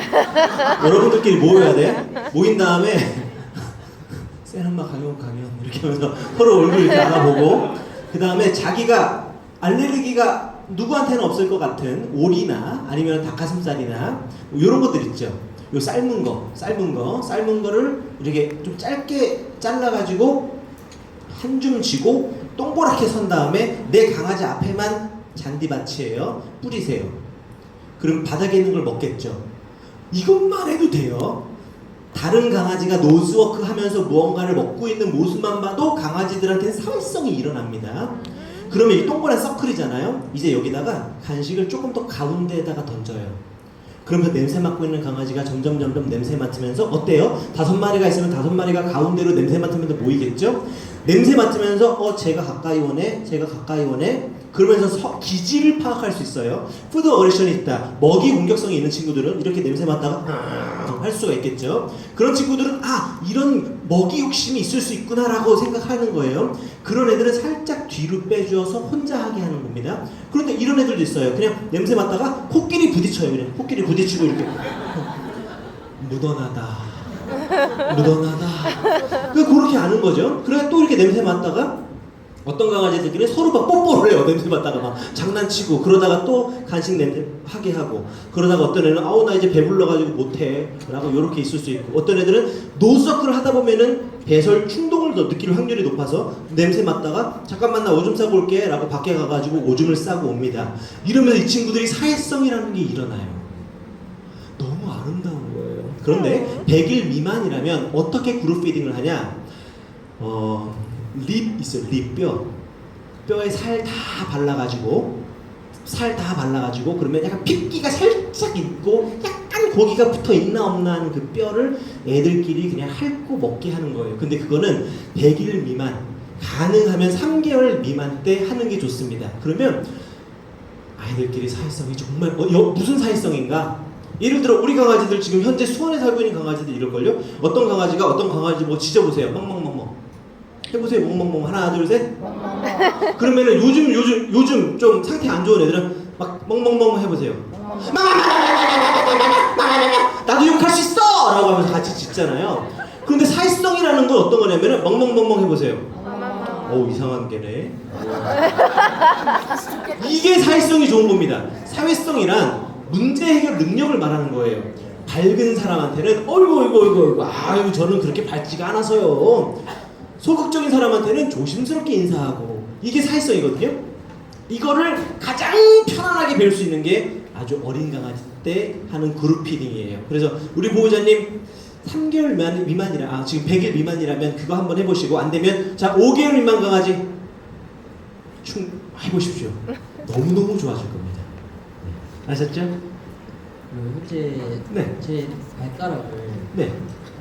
여러분들끼리 모여야 돼. 모인 다음에 센 엄마 강연 이렇게 하면서 서로 얼굴 이렇게 알아보고, 그 다음에 자기가 알레르기가 누구한테는 없을 것 같은 오리나 아니면 닭가슴살이나 이런 것들 있죠. 요 삶은 거를 이렇게 좀 짧게 잘라가지고 한 줌 쥐고 동그랗게 선 다음에 내 강아지 앞에만 잔디밭이에요. 뿌리세요. 그럼 바닥에 있는 걸 먹겠죠. 이것만 해도 돼요. 다른 강아지가 노즈워크 하면서 무언가를 먹고 있는 모습만 봐도 강아지들한테는 사회성이 일어납니다. 그러면 이 동그란 서클이잖아요. 이제 여기다가 간식을 조금 더 가운데에다가 던져요. 그러면서 냄새 맡고 있는 강아지가 점점 냄새 맡으면서 어때요? 5마리가 있으면 5마리가 가운데로 냄새 맡으면서 모이겠죠? 냄새 맡으면서 쟤가 가까이 오네. 그러면서 기질을 파악할 수 있어요. 푸드 어그레션이 있다. 먹이 공격성이 있는 친구들은 이렇게 냄새 맡다가 할 수가 있겠죠. 그런 친구들은 이런 먹이 욕심이 있을 수 있구나라고 생각하는 거예요. 그런 애들은 살짝 뒤로 빼주어서 혼자 하게 하는 겁니다. 그런데 이런 애들도 있어요. 그냥 냄새 맡다가 코끼리 부딪혀요. 그냥 코끼리 부딪히고 이렇게 묻어나다. 그렇게 하는 거죠. 그래 또 이렇게 냄새 맡다가 어떤 강아지들끼리 서로 막 뽀뽀를 해요. 냄새 맡다가 막 장난치고, 그러다가 또 간식 냄새 하게 하고, 그러다가 어떤 애는 나 이제 배불러가지고 못해 라고 이렇게 있을 수 있고, 어떤 애들은 노스워크를 하다 보면은 배설 충동을 더 느낄 확률이 높아서 냄새 맡다가 잠깐만 나 오줌 싸고 올게 라고 밖에 가가지고 오줌을 싸고 옵니다. 이러면서 이 친구들이 사회성이라는 게 일어나요. 너무 아름다운 거예요. 그런데 100일 미만이라면 어떻게 그룹 피딩을 하냐? 립 있어요. 뼈에 살 다 발라가지고 그러면 약간 핏기가 살짝 있고 약간 고기가 붙어 있나 없나 하는 그 뼈를 애들끼리 그냥 핥고 먹게 하는 거예요. 근데 그거는 100일 미만, 가능하면 3개월 미만 때 하는 게 좋습니다. 그러면 아이들끼리 사회성이 정말 무슨 사회성인가? 예를 들어 우리 강아지들 지금 현재 수원에 살고 있는 강아지들 이럴걸요? 어떤 강아지 뭐 지져보세요. 멍멍멍멍 해보세요. 멍멍멍. 하나 둘 셋. 그러면은 요즘 좀 상태 안 좋은 애들은 막 멍멍멍 해보세요. 나도 욕할 수 있어! 라고 하면서 같이 짖잖아요. 그런데 사회성이라는 건 어떤 거냐면은 멍멍멍멍 해보세요. 이상한 개네. 이게 사회성이 좋은 겁니다. 사회성이란 문제 해결 능력을 말하는 거예요. 밝은 사람한테는 어이구 아유 저는 그렇게 밝지가 않아서요. 소극적인 사람한테는 조심스럽게 인사하고, 이게 사회성이거든요. 이거를 가장 편안하게 배울 수 있는 게 아주 어린 강아지 때 하는 그룹 피딩이에요. 그래서 우리 보호자님 3개월 미만이라 지금 100일 미만이라면 그거 한번 해보시고, 안 되면 자 5개월 미만 강아지 해보십시오. 너무너무 좋아질 겁니다. 네. 아셨죠? 현재 네. 제 발가락을 네.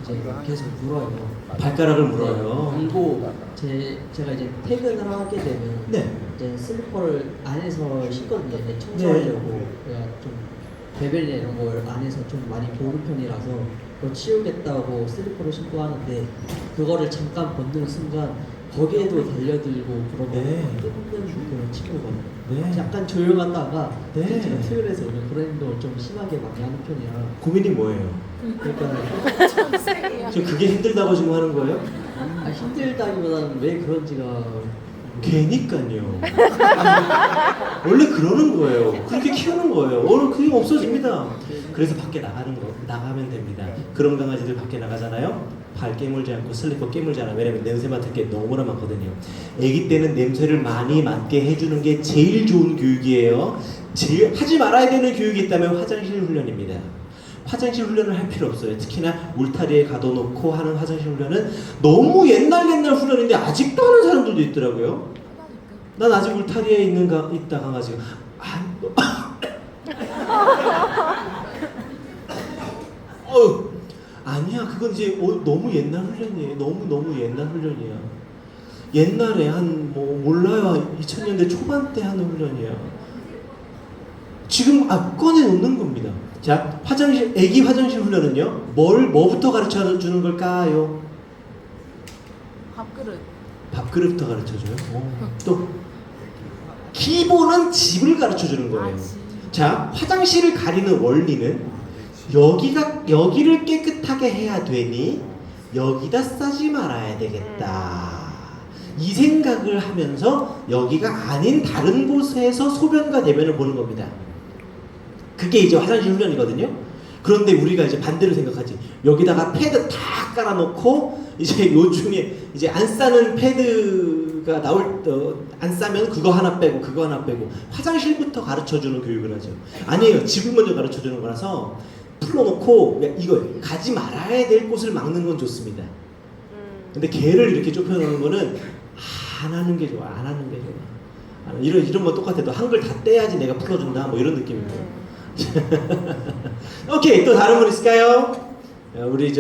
이제 계속 물어요. 발가락을 물어요. 그리고 제가 이제 퇴근을 하게 되면 네. 이제 슬리퍼를 안에서 신거든요. 이제 청소하려고. 제가 좀 베벨리 이런 걸 안에서 좀 많이 보는 편이라서 그거 치우겠다고 슬리퍼를 신고 하는데, 그거를 잠깐 벗는 순간 거기에도 달려들고 그러면 네. 뜯는 그런 친구거든요. 네. 약간 조용하다가 네. 제가 트율에서 오는 그런 행동을 좀 심하게 많이 하는 편이라, 고민이 뭐예요? 그러니까 지금 그게 힘들다고 지금 하는 거예요? 힘들다기보다는 왜 그런지가 걔니까요. 원래 그러는 거예요. 그렇게 키우는 거예요. 오늘 그게 없어집니다. 그래서 밖에 나가면 됩니다. 그런 강아지들 밖에 나가잖아요. 발 깨물지 않고 슬리퍼 깨물지 않아. 왜냐면 냄새 맡을 게 너무나 많거든요. 아기 때는 냄새를 많이 맡게 해주는 게 제일 좋은 교육이에요. 제일 하지 말아야 되는 교육이 있다면 화장실 훈련입니다. 화장실 훈련을 할 필요 없어요. 특히나 울타리에 가둬놓고 하는 화장실 훈련은 너무 옛날 훈련인데 아직도 하는 사람들도 있더라고요. 난 아직 울타리에 있다 강아지가 아니야, 그건 이제 너무 옛날 훈련이에요. 너무 옛날 훈련이야. 옛날에 몰라요, 2000년대 초반 때 하는 훈련이야. 지금 꺼내 놓는 겁니다. 자, 애기 화장실 훈련은요, 뭐부터 가르쳐 주는 걸까요? 밥그릇. 밥그릇부터 가르쳐 줘요. 또 기본은 집을 가르쳐 주는 거예요. 자, 화장실을 가리는 원리는 여기를 깨끗하게 해야 되니 여기다 싸지 말아야 되겠다. 이 생각을 하면서 여기가 아닌 다른 곳에서 소변과 대변을 보는 겁니다. 그게 이제 화장실 훈련이거든요. 그런데 우리가 이제 반대로 생각하지. 여기다가 패드 다 깔아놓고 이제 요즘에 이제 안 싸는 패드가 안 싸면 그거 하나 빼고 화장실부터 가르쳐주는 교육을 하죠. 아니에요. 집을 먼저 가르쳐주는 거라서 풀어놓고 이거 가지 말아야 될 곳을 막는 건 좋습니다. 근데 걔를 이렇게 좁혀놓는 거는 안 하는 게 좋아. 이런 건 똑같아. 또 한글 다 떼야지 내가 풀어준다. 뭐 이런 느낌이고. 오케이, 또 다른 분 있을까요? 우리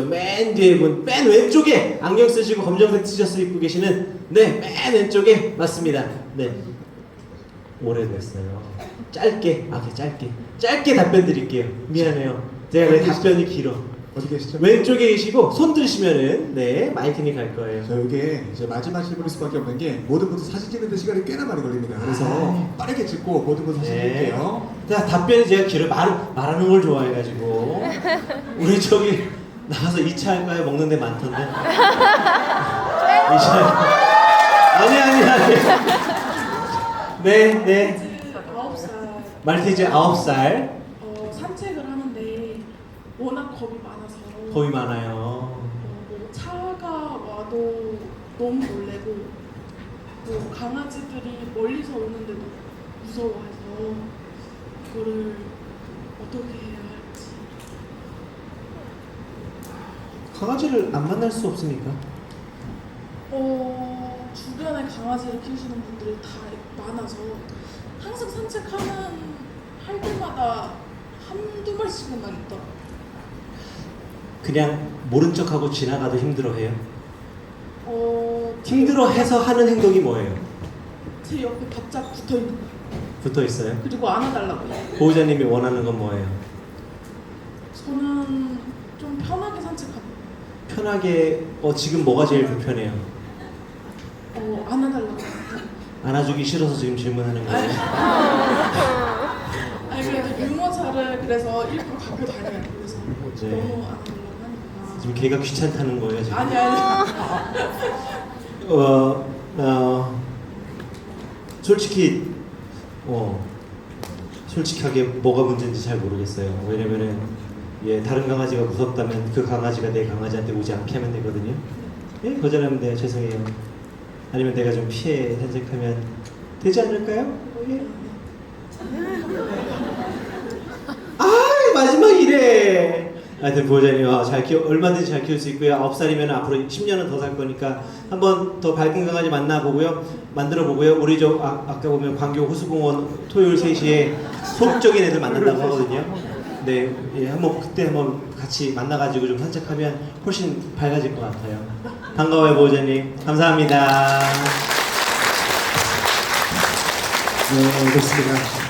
맨 뒤에 분, 맨 왼쪽에 안경 쓰시고 검정색 티셔츠 입고 계시는, 네, 맨 왼쪽에 맞습니다. 네, 오래됐어요. 짧게 답변 드릴게요. 미안해요. 제가 내 답변이 길어. 어디 계시죠? 왼쪽에 계시고 손 들으시면은 네, 마이크니 갈 거예요. 저 이게 이제 마지막 질문일 수밖에 없는 게 모든 분들 사진 찍는데 시간이 꽤나 많이 걸립니다. 그래서 빠르게 찍고 모든 분들 사진 찍을게요. 자, 답변이 제가 길어. 말하는 걸 좋아해가지고 우리 나가서 2차 할까요? 먹는 데 많던데. 2차 아니. 네. 9살. 말티즈 9살. 산책을 하는데 워낙 겁이 많아서. 겁이 많아요. 뭐 차가 와도 너무 놀래고, 뭐 강아지들이 멀리서 오는데도 무서워해서 그거를 어떻게 해야 할지. 강아지를 안 만날 수 없으니까. 주변에 강아지를 키우시는 분들이 다 많아서 항상 할 때마다 한두 마리씩은 있더라고요. 그냥 모른 척하고 지나가도 힘들어해요? 힘들어해서 하는 행동이 뭐예요? 제 옆에 바짝 붙어있는 거예요. 붙어 있어요? 그리고 안아달라고요. 보호자님이 원하는 건 뭐예요? 저는 좀 편하게 산책하고. 편하게, 지금 뭐가 제일 불편해요? 안아달라고. 안아주기 싫어서 지금 질문하는 거예요? 아니 그래도 유모차를 그래서 일부러 갖고 다녀요. 그래서 네. 너무 안아달라고 하니까. 지금 걔가 귀찮다는 거예요, 지금? 아니. 솔직히 솔직하게 뭐가 문제인지 잘 모르겠어요. 왜냐면은 다른 강아지가 무섭다면 그 강아지가 내 강아지한테 오지 않게 하면 되거든요. 거절하면 돼요. 죄송해요. 아니면 내가 좀 피해 산책하면 되지 않을까요? 마지막이래. 하여튼 보호자님 얼마든지 잘 키울 수 있고요. 9살이면 앞으로 10년은 더 살 거니까 한번 더 밝은 강아지 만들어 보고요. 우리 아까 보면 광교 호수공원 토요일 3시에 소극적인 애들 만난다고 하거든요. 네, 그때 한번 같이 만나가지고 좀 산책하면 훨씬 밝아질 것 같아요. 반가워요, 보호자님. 감사합니다. 네, 알겠습니다.